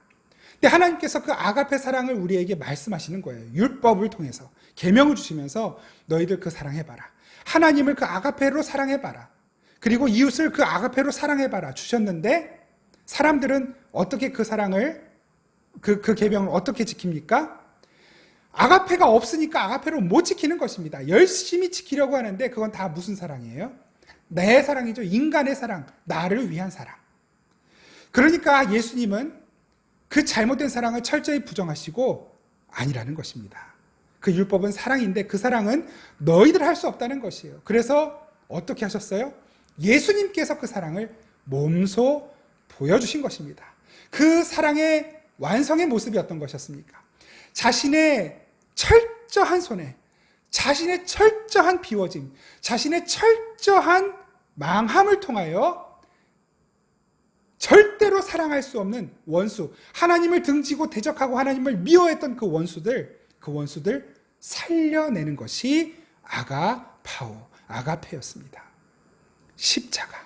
근데 하나님께서 그 아가페 사랑을 우리에게 말씀하시는 거예요. 율법을 통해서 계명을 주시면서 너희들 그 사랑해봐라. 하나님을 그 아가페로 사랑해봐라. 그리고 이웃을 그 아가페로 사랑해봐라 주셨는데, 사람들은 어떻게 그 사랑을, 그 계명을 어떻게 지킵니까? 아가페가 없으니까 아가페로 못 지키는 것입니다. 열심히 지키려고 하는데 그건 다 무슨 사랑이에요? 내 사랑이죠. 인간의 사랑, 나를 위한 사랑. 그러니까 예수님은 그 잘못된 사랑을 철저히 부정하시고 아니라는 것입니다. 그 율법은 사랑인데 그 사랑은 너희들 할 수 없다는 것이에요. 그래서 어떻게 하셨어요? 예수님께서 그 사랑을 몸소 보여주신 것입니다. 그 사랑의 완성의 모습이 어떤 것이었습니까? 자신의 철저한 손에, 자신의 철저한 비워짐, 자신의 철저한 망함을 통하여 절대로 사랑할 수 없는 원수, 하나님을 등지고 대적하고 하나님을 미워했던 그 원수들 살려내는 것이 아가파오, 아가페였습니다. 십자가.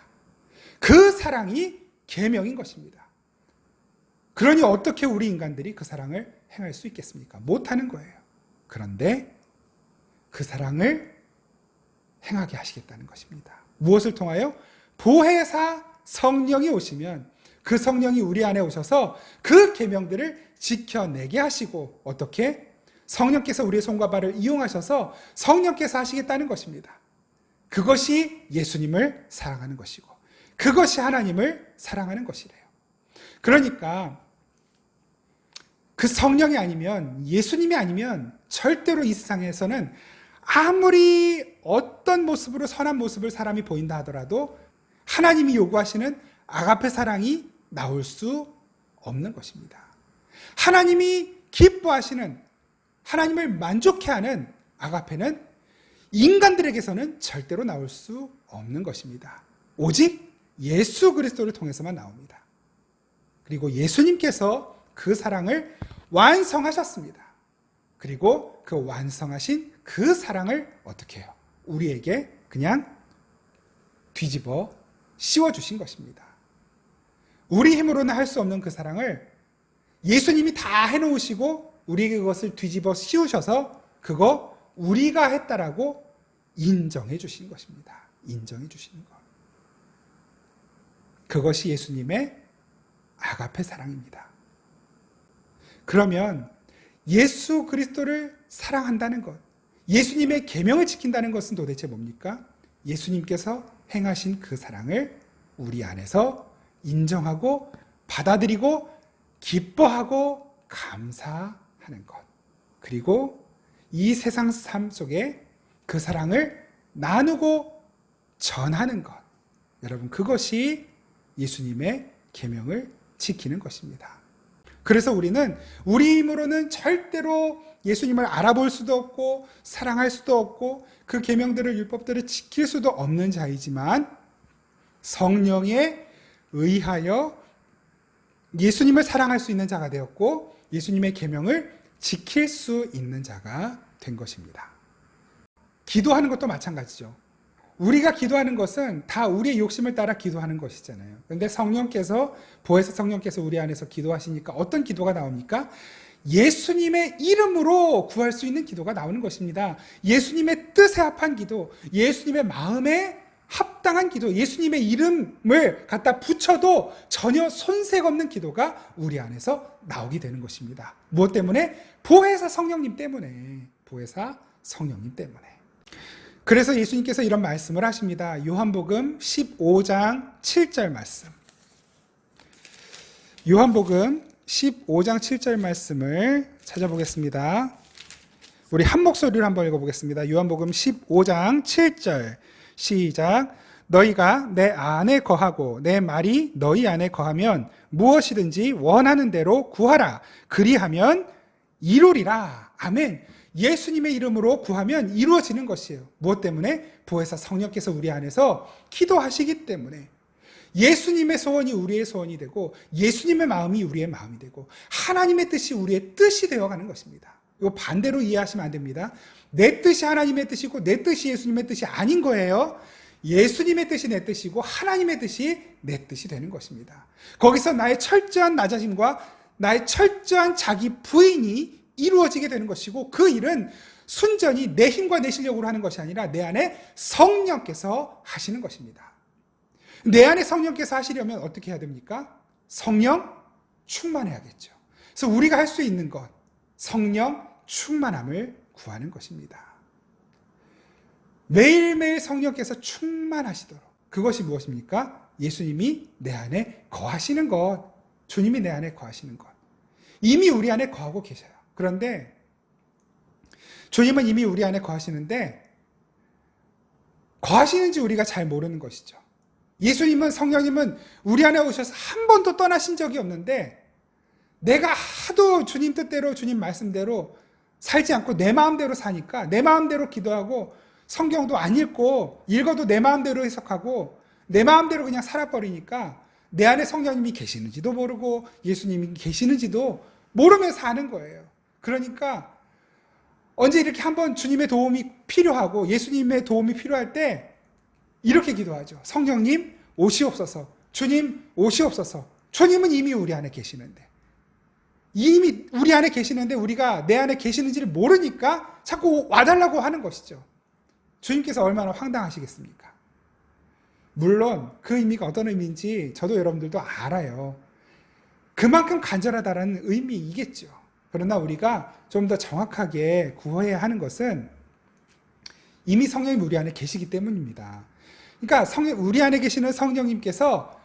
그 사랑이 계명인 것입니다. 그러니 어떻게 우리 인간들이 그 사랑을 행할 수 있겠습니까? 못하는 거예요. 그런데 그 사랑을 행하게 하시겠다는 것입니다. 무엇을 통하여? 보혜사 성령이 오시면 그 성령이 우리 안에 오셔서 그 계명들을 지켜내게 하시고, 어떻게? 성령께서 우리의 손과 발을 이용하셔서 성령께서 하시겠다는 것입니다. 그것이 예수님을 사랑하는 것이고 그것이 하나님을 사랑하는 것이래요. 그러니까 그 성령이 아니면, 예수님이 아니면 절대로 이 세상에서는 아무리 어떤 모습으로 선한 모습을 사람이 보인다 하더라도 하나님이 요구하시는 아가페 사랑이 나올 수 없는 것입니다. 하나님이 기뻐하시는, 하나님을 만족해 하는 아가페는 인간들에게서는 절대로 나올 수 없는 것입니다. 오직 예수 그리스도를 통해서만 나옵니다. 그리고 예수님께서 그 사랑을 완성하셨습니다. 그리고 그 완성하신 그 사랑을 어떻게 해요? 우리에게 그냥 뒤집어 씌워주신 것입니다. 우리 힘으로는 할 수 없는 그 사랑을 예수님이 다 해놓으시고 우리에게 그것을 뒤집어 씌우셔서 그거 우리가 했다라고 인정해 주신 것입니다. 인정해 주시는 것. 그것이 예수님의 아가페 사랑입니다. 그러면 예수 그리스도를 사랑한다는 것, 예수님의 계명을 지킨다는 것은 도대체 뭡니까? 예수님께서 행하신 그 사랑을 우리 안에서 인정하고 받아들이고 기뻐하고 감사하는 것. 그리고 이 세상 삶 속에 그 사랑을 나누고 전하는 것. 여러분, 그것이 예수님의 계명을 지키는 것입니다. 그래서 우리는 우리 힘으로는 절대로 예수님을 알아볼 수도 없고 사랑할 수도 없고 그 계명들을 율법들을 지킬 수도 없는 자이지만 성령에 의하여 예수님을 사랑할 수 있는 자가 되었고 예수님의 계명을 지킬 수 있는 자가 된 것입니다. 기도하는 것도 마찬가지죠. 우리가 기도하는 것은 다 우리의 욕심을 따라 기도하는 것이잖아요. 그런데 성령께서, 보혜사 성령께서 우리 안에서 기도하시니까 어떤 기도가 나옵니까? 예수님의 이름으로 구할 수 있는 기도가 나오는 것입니다. 예수님의 뜻에 합한 기도, 예수님의 마음에 합당한 기도, 예수님의 이름을 갖다 붙여도 전혀 손색 없는 기도가 우리 안에서 나오게 되는 것입니다. 무엇 때문에? 보혜사 성령님 때문에. 보혜사 성령님 때문에. 그래서 예수님께서 이런 말씀을 하십니다. 요한복음 15장 7절 말씀. 요한복음 15장 7절 말씀을 찾아보겠습니다. 우리 한 목소리로 한번 읽어보겠습니다. 요한복음 15장 7절 시작. 너희가 내 안에 거하고 내 말이 너희 안에 거하면 무엇이든지 원하는 대로 구하라. 그리하면 이루리라. 아멘. 예수님의 이름으로 구하면 이루어지는 것이에요. 무엇 때문에? 보혜사 성령께서 우리 안에서 기도하시기 때문에. 예수님의 소원이 우리의 소원이 되고 예수님의 마음이 우리의 마음이 되고 하나님의 뜻이 우리의 뜻이 되어가는 것입니다. 이거 반대로 이해하시면 안 됩니다. 내 뜻이 하나님의 뜻이고 내 뜻이 예수님의 뜻이 아닌 거예요. 예수님의 뜻이 내 뜻이고 하나님의 뜻이 내 뜻이 되는 것입니다. 거기서 나의 철저한 나 자신과 나의 철저한 자기 부인이 이루어지게 되는 것이고 그 일은 순전히 내 힘과 내 실력으로 하는 것이 아니라 내 안에 성령께서 하시는 것입니다. 내 안에 성령께서 하시려면 어떻게 해야 됩니까? 성령 충만해야겠죠. 그래서 우리가 할 수 있는 것, 성령 충만함을 구하는 것입니다. 매일매일 성령께서 충만하시도록. 그것이 무엇입니까? 예수님이 내 안에 거하시는 것, 주님이 내 안에 거하시는 것. 이미 우리 안에 거하고 계셔요. 그런데 주님은 이미 우리 안에 거하시는데 거하시는지 우리가 잘 모르는 것이죠. 예수님은, 성령님은 우리 안에 오셔서 한 번도 떠나신 적이 없는데 내가 하도 주님 뜻대로 주님 말씀대로 살지 않고 내 마음대로 사니까 내 마음대로 기도하고 성경도 안 읽고 읽어도 내 마음대로 해석하고 내 마음대로 그냥 살아버리니까 내 안에 성령님이 계시는지도 모르고 예수님이 계시는지도 모르면서 사는 거예요. 그러니까 언제 이렇게 한번 주님의 도움이 필요하고 예수님의 도움이 필요할 때 이렇게 기도하죠. 성령님 오시옵소서. 주님 오시옵소서. 주님은 이미 우리 안에 계시는데 이미 우리 안에 계시는데 우리가 내 안에 계시는지를 모르니까 자꾸 와달라고 하는 것이죠. 주님께서 얼마나 황당하시겠습니까? 물론 그 의미가 어떤 의미인지 저도 여러분들도 알아요. 그만큼 간절하다는 의미이겠죠. 그러나 우리가 좀 더 정확하게 구해야 하는 것은 이미 성령이 우리 안에 계시기 때문입니다. 그러니까 우리 안에 계시는 성령님께서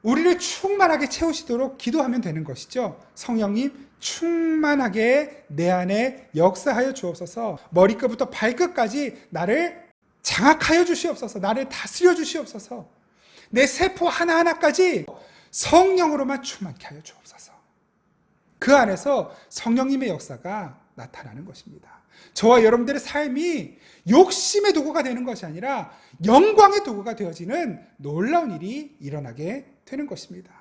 우리를 충만하게 채우시도록 기도하면 되는 것이죠. 성령님 충만하게 내 안에 역사하여 주옵소서. 머리끝부터 발끝까지 나를 장악하여 주시옵소서. 나를 다스려 주시옵소서. 내 세포 하나하나까지 성령으로만 충만케 하여 주옵소서. 그 안에서 성령님의 역사가 나타나는 것입니다. 저와 여러분들의 삶이 욕심의 도구가 되는 것이 아니라 영광의 도구가 되어지는 놀라운 일이 일어나게 되는 것입니다.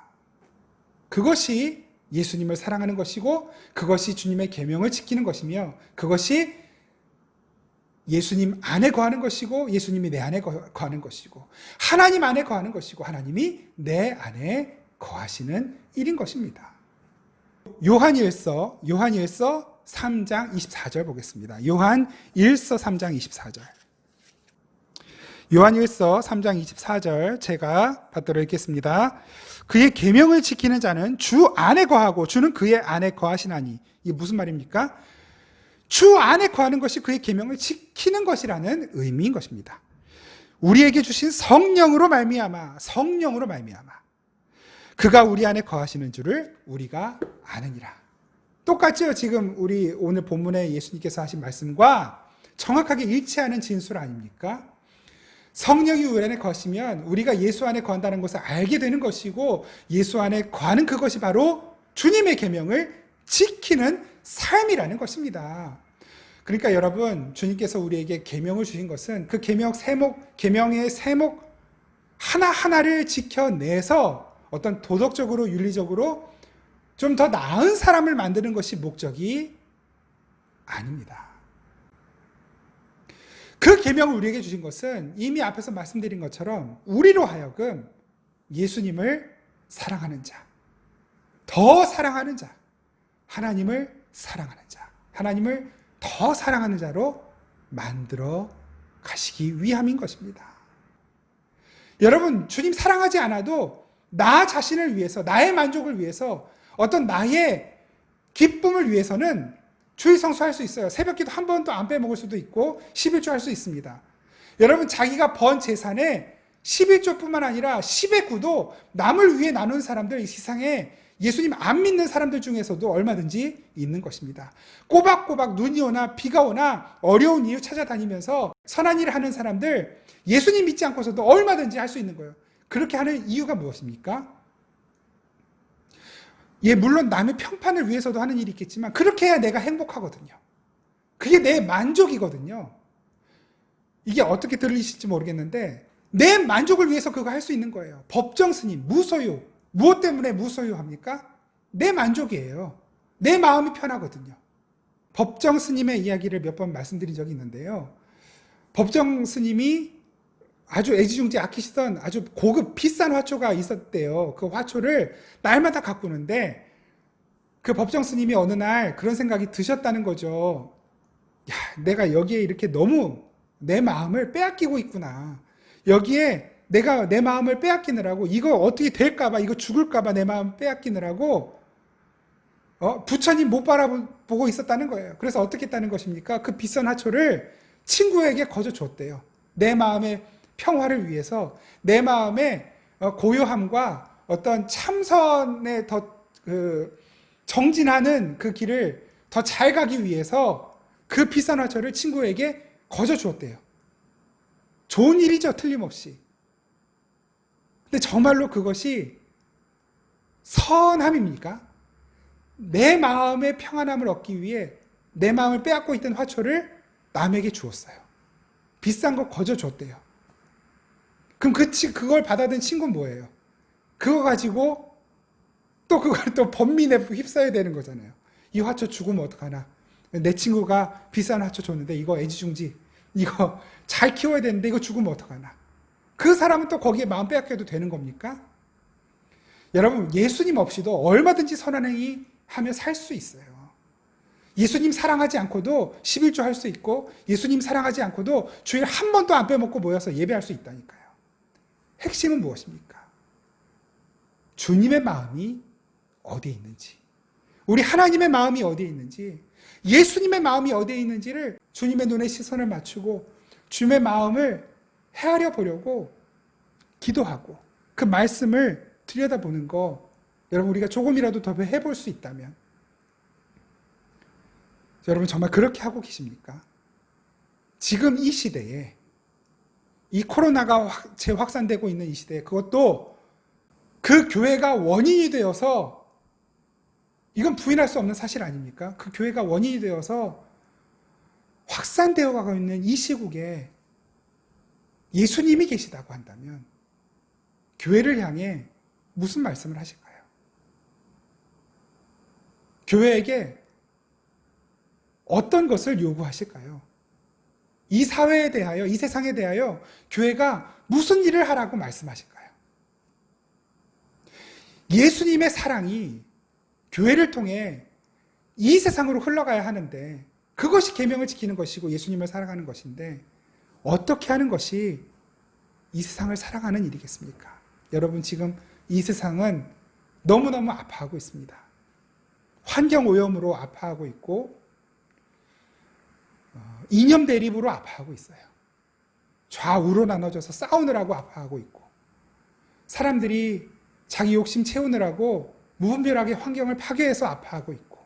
그것이 예수님을 사랑하는 것이고 그것이 주님의 계명을 지키는 것이며 그것이 예수님 안에 거하는 것이고 예수님이 내 안에 거하는 것이고 하나님 안에 거하는 것이고 하나님이 내 안에 거하시는 일인 것입니다. 요한 3장 24절 보겠습니다. 요한 1서 3장 24절. 요한 1서 3장 24절 제가 받도록 읽겠습니다. 그의 계명을 지키는 자는 주 안에 거하고 주는 그의 안에 거하시나니. 이게 무슨 말입니까? 주 안에 거하는 것이 그의 계명을 지키는 것이라는 의미인 것입니다. 우리에게 주신 성령으로 말미암아 그가 우리 안에 거하시는 줄을 우리가 아느니라. 똑같죠? 지금 우리 오늘 본문에 예수님께서 하신 말씀과 정확하게 일치하는 진술 아닙니까? 성령이 우리 안에 거하시면 우리가 예수 안에 거한다는 것을 알게 되는 것이고 예수 안에 거하는 그것이 바로 주님의 계명을 지키는 삶이라는 것입니다. 그러니까 여러분, 주님께서 우리에게 계명을 주신 것은 그 계명의 세목 하나하나를 지켜내서 어떤 도덕적으로 윤리적으로 좀 더 나은 사람을 만드는 것이 목적이 아닙니다. 그 계명을 우리에게 주신 것은 이미 앞에서 말씀드린 것처럼 우리로 하여금 예수님을 사랑하는 자, 더 사랑하는 자, 하나님을 사랑하는 자, 하나님을 더 사랑하는 자로 만들어 가시기 위함인 것입니다. 여러분, 주님 사랑하지 않아도 나 자신을 위해서, 나의 만족을 위해서, 어떤 나의 기쁨을 위해서는 주일 성수할 수 있어요. 새벽기도 한 번도 안 빼먹을 수도 있고 11조 할 수 있습니다. 여러분, 자기가 번 재산에 11조뿐만 아니라 10의 9도 남을 위해 나누는 사람들, 이 세상에 예수님 안 믿는 사람들 중에서도 얼마든지 있는 것입니다. 꼬박꼬박 눈이 오나 비가 오나 어려운 이유 찾아다니면서 선한 일을 하는 사람들, 예수님 믿지 않고서도 얼마든지 할 수 있는 거예요. 그렇게 하는 이유가 무엇입니까? 물론 남의 평판을 위해서도 하는 일이 있겠지만 그렇게 해야 내가 행복하거든요. 그게 내 만족이거든요. 이게 어떻게 들리실지 모르겠는데 내 만족을 위해서 그거 할 수 있는 거예요. 법정 스님, 무소유. 무엇 때문에 무소유합니까? 내 만족이에요. 내 마음이 편하거든요. 법정 스님의 이야기를 몇 번 말씀드린 적이 있는데요. 법정 스님이 아주 애지중지 아끼시던 아주 고급 비싼 화초가 있었대요. 그 화초를 날마다 가꾸는데 그 법정 스님이 어느 날 그런 생각이 드셨다는 거죠. 야, 내가 여기에 이렇게 너무 내 마음을 빼앗기고 있구나. 여기에 내가 내 마음을 빼앗기느라고 이거 어떻게 될까봐, 이거 죽을까봐 내 마음 빼앗기느라고 부처님 못 바라보고 있었다는 거예요. 그래서 어떻게 했다는 것입니까? 그 비싼 화초를 친구에게 거저 줬대요. 내 마음의 평화를 위해서, 내 마음의 고요함과 어떤 참선에 더 정진하는 그 길을 더 잘 가기 위해서 그 비싼 화초를 친구에게 거저 주었대요. 좋은 일이죠, 틀림없이. 근데 정말로 그것이 선함입니까? 내 마음의 평안함을 얻기 위해 내 마음을 빼앗고 있던 화초를 남에게 주었어요. 비싼 거 거저 줬대요. 그럼 그걸 받아든 친구는 뭐예요? 그거 가지고 또 그걸 또 번민에 휩싸여야 되는 거잖아요. 이 화초 죽으면 어떡하나? 내 친구가 비싼 화초 줬는데 이거 애지중지, 이거 잘 키워야 되는데 이거 죽으면 어떡하나? 그 사람은 또 거기에 마음 빼앗겨도 되는 겁니까? 여러분, 예수님 없이도 얼마든지 선한 행위 하며 살 수 있어요. 예수님 사랑하지 않고도 11조 할 수 있고 예수님 사랑하지 않고도 주일 한 번도 안 빼먹고 모여서 예배할 수 있다니까요. 핵심은 무엇입니까? 주님의 마음이 어디에 있는지, 우리 하나님의 마음이 어디에 있는지, 예수님의 마음이 어디에 있는지를 주님의 눈에 시선을 맞추고 주님의 마음을 헤아려 보려고 기도하고 그 말씀을 들여다보는 거, 여러분 우리가 조금이라도 더 해볼 수 있다면, 여러분 정말 그렇게 하고 계십니까? 지금 이 시대에, 이 코로나가 재확산되고 있는 이 시대에, 그것도 그 교회가 원인이 되어서, 이건 부인할 수 없는 사실 아닙니까? 그 교회가 원인이 되어서 확산되어 가고 있는 이 시국에 예수님이 계시다고 한다면 교회를 향해 무슨 말씀을 하실까요? 교회에게 어떤 것을 요구하실까요? 이 사회에 대하여, 이 세상에 대하여 교회가 무슨 일을 하라고 말씀하실까요? 예수님의 사랑이 교회를 통해 이 세상으로 흘러가야 하는데, 그것이 계명을 지키는 것이고 예수님을 사랑하는 것인데, 어떻게 하는 것이 이 세상을 사랑하는 일이겠습니까? 여러분, 지금 이 세상은 너무너무 아파하고 있습니다. 환경 오염으로 아파하고 있고, 이념 대립으로 아파하고 있어요. 좌우로 나눠져서 싸우느라고 아파하고 있고, 사람들이 자기 욕심 채우느라고 무분별하게 환경을 파괴해서 아파하고 있고,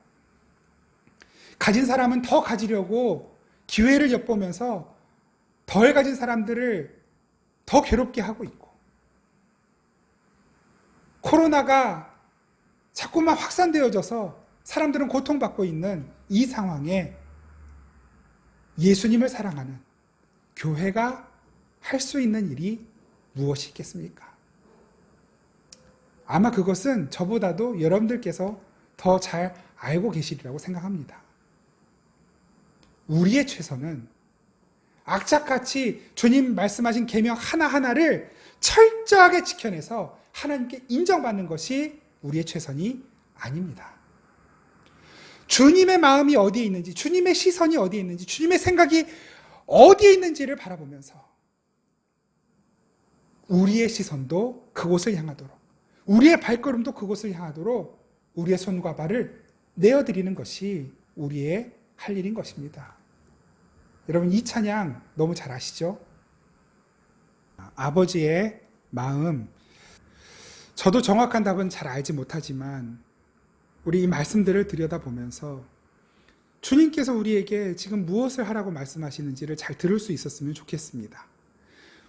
가진 사람은 더 가지려고 기회를 엿보면서 덜 가진 사람들을 더 괴롭게 하고 있고, 코로나가 자꾸만 확산되어져서 사람들은 고통받고 있는 이 상황에 예수님을 사랑하는 교회가 할 수 있는 일이 무엇이 있겠습니까? 아마 그것은 저보다도 여러분들께서 더 잘 알고 계시리라고 생각합니다. 우리의 최선은 악착같이 주님 말씀하신 계명 하나하나를 철저하게 지켜내서 하나님께 인정받는 것이 우리의 최선이 아닙니다. 주님의 마음이 어디에 있는지, 주님의 시선이 어디에 있는지, 주님의 생각이 어디에 있는지를 바라보면서 우리의 시선도 그곳을 향하도록, 우리의 발걸음도 그곳을 향하도록 우리의 손과 발을 내어드리는 것이 우리의 할 일인 것입니다. 여러분, 이 찬양 너무 잘 아시죠? 아버지의 마음. 저도 정확한 답은 잘 알지 못하지만 우리 이 말씀들을 들여다보면서 주님께서 우리에게 지금 무엇을 하라고 말씀하시는지를 잘 들을 수 있었으면 좋겠습니다.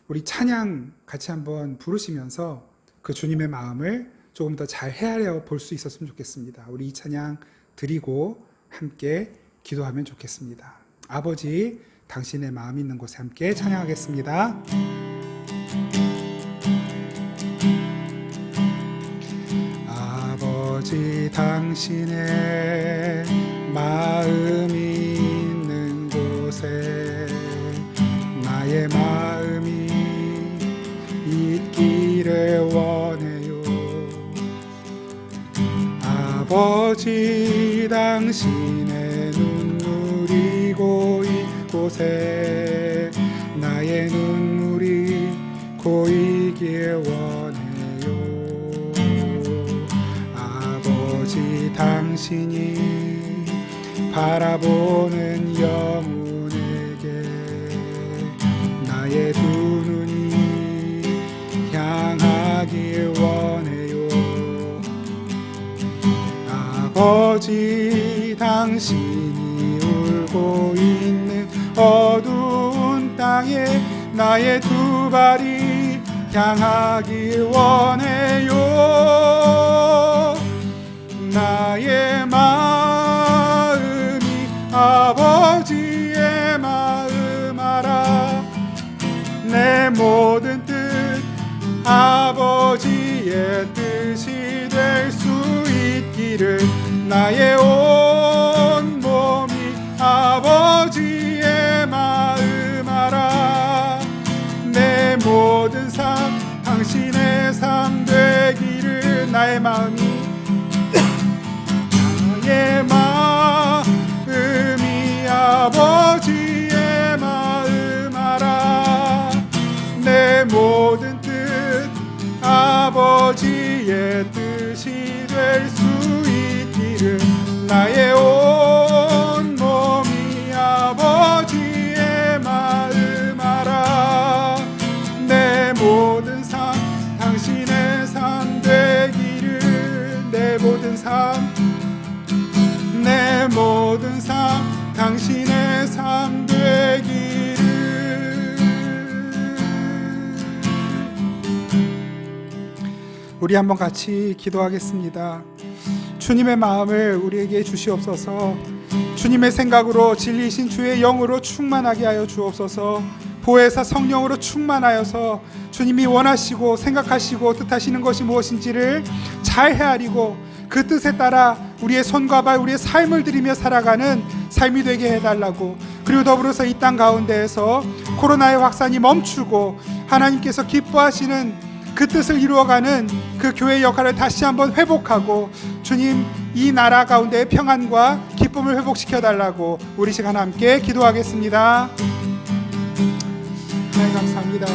우리 찬양 같이 한번 부르시면서 그 주님의 마음을 조금 더 잘 헤아려 볼 수 있었으면 좋겠습니다. 우리 이 찬양 드리고 함께 기도하면 좋겠습니다. 아버지, 당신의 마음이 있는 곳에 함께 찬양하겠습니다. 아버지, 당신의 마음이 있는 곳에 나의 마음이 있기를 원해요. 아버지, 당신의 눈물이 고인 곳에 나의 눈물이 고이길 원해요. 아버지, 당신이 바라보는 영혼에게 나의 두 눈이 향하길 원해요. 아버지, 당신이 울고 있는 어두운 땅에 나의 두 발이 향하길 원해요. 나의 마음이 아버지의 마음 알아. 내 모든 뜻 아버지의 뜻이 될 수 있기를. 나의 온 몸이 아버지의 마음 알아. 내 모든 삶 당신의 삶 되기를. 나의 마음이 아버지의 마음 알아. 내 모든 뜻 아버지의 뜻이 될 수 있기를. 나의 온 몸이 아버지의 마음 알아. 내 모든 삶 당신의 삶 되기를. 내 모든 삶 당신의 삶 되기를. 우리 한번 같이 기도하겠습니다. 주님의 마음을 우리에게 주시옵소서. 주님의 생각으로 진리이신 주의 영으로 충만하게 하여 주옵소서. 보혜사 성령으로 충만하여서 주님이 원하시고 생각하시고 뜻하시는 것이 무엇인지를 잘 헤아리고 그 뜻에 따라 우리의 손과 발, 우리의 삶을 들이며 살아가는 삶이 되게 해달라고, 그리고 더불어서 이 땅 가운데에서 코로나의 확산이 멈추고 하나님께서 기뻐하시는 그 뜻을 이루어가는 그 교회의 역할을 다시 한번 회복하고, 주님 이 나라 가운데의 평안과 기쁨을 회복시켜 달라고 우리 시간 함께 기도하겠습니다. 하나님 감사합니다.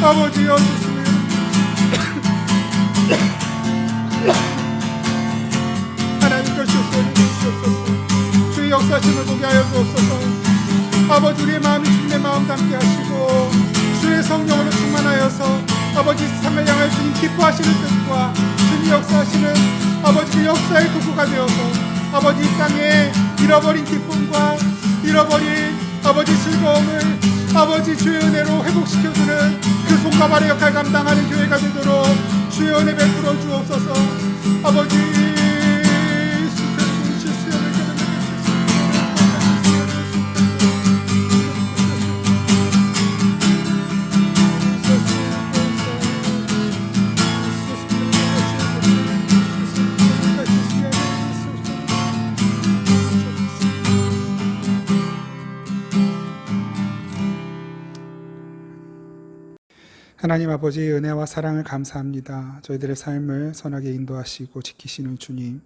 아버지 어주시면 하나님께서 주시옵소서. 주의 역사심을 보게 하여 주옵소서. 아버지 우리의 마음이 주님의 마음 닮게 하시고 주의 성령으로 충만하여서 아버지 세상을 향하여 주님 기뻐하시는 뜻과 주님 역사하시는 아버지 그 역사의 도구가 되어서 아버지 이 땅에 잃어버린 기쁨과 잃어버린 아버지 즐거움을 아버지 주의 은혜로 회복시켜주는 그 손과 발의 역할 감당하는 교회가 되도록 주의 은혜 베풀어 주옵소서. 아버지 하나님 아버지의 은혜와 사랑을 감사합니다. 저희들의 삶을 선하게 인도하시고 지키시는 주님,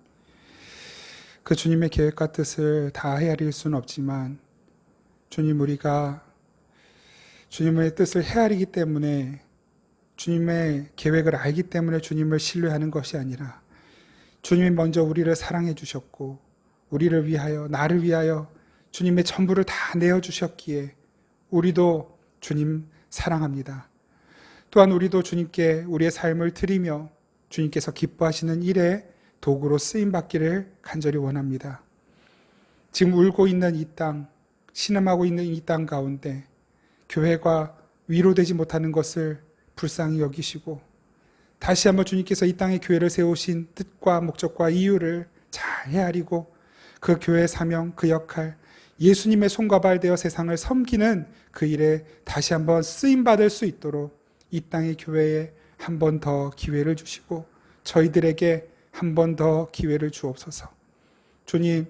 그 주님의 계획과 뜻을 다 헤아릴 수는 없지만 주님, 우리가 주님의 뜻을 헤아리기 때문에, 주님의 계획을 알기 때문에 주님을 신뢰하는 것이 아니라 주님이 먼저 우리를 사랑해 주셨고 우리를 위하여, 나를 위하여 주님의 전부를 다 내어주셨기에 우리도 주님 사랑합니다. 또한 우리도 주님께 우리의 삶을 드리며 주님께서 기뻐하시는 일에 도구로 쓰임받기를 간절히 원합니다. 지금 울고 있는 이 땅, 신음하고 있는 이 땅 가운데 교회가 위로되지 못하는 것을 불쌍히 여기시고 다시 한번 주님께서 이 땅에 교회를 세우신 뜻과 목적과 이유를 잘 헤아리고 그 교회의 사명, 그 역할, 예수님의 손과 발 되어 세상을 섬기는 그 일에 다시 한번 쓰임받을 수 있도록 이 땅의 교회에 한 번 더 기회를 주시고 저희들에게 한 번 더 기회를 주옵소서. 주님,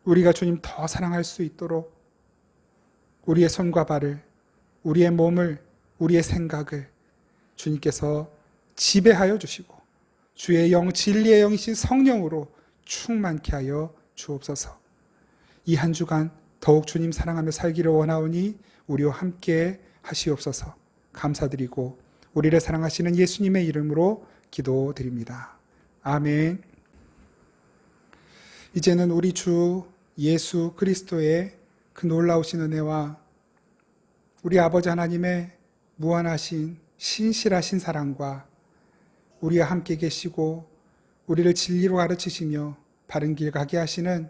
우리가 주님 더 사랑할 수 있도록 우리의 손과 발을, 우리의 몸을, 우리의 생각을 주님께서 지배하여 주시고 주의 영, 진리의 영이신 성령으로 충만케 하여 주옵소서. 이 한 주간 더욱 주님 사랑하며 살기를 원하오니 우리와 함께 하시옵소서. 감사드리고 우리를 사랑하시는 예수님의 이름으로 기도드립니다. 아멘. 이제는 우리 주 예수 그리스도의 그 놀라우신 은혜와 우리 아버지 하나님의 무한하신 신실하신 사랑과 우리와 함께 계시고 우리를 진리로 가르치시며 바른 길 가게 하시는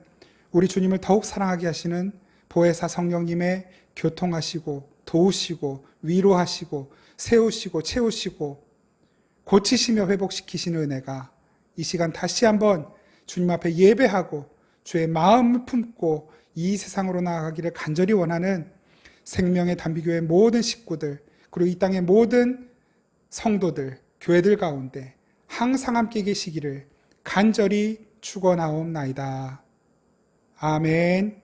우리 주님을 더욱 사랑하게 하시는 보혜사 성령님의 교통하시고 도우시고 위로하시고 세우시고 채우시고 고치시며 회복시키시는 은혜가 이 시간 다시 한번 주님 앞에 예배하고 주의 마음을 품고 이 세상으로 나아가기를 간절히 원하는 생명의 단비교회 모든 식구들, 그리고 이 땅의 모든 성도들, 교회들 가운데 항상 함께 계시기를 간절히 축원하옵나이다. 아멘.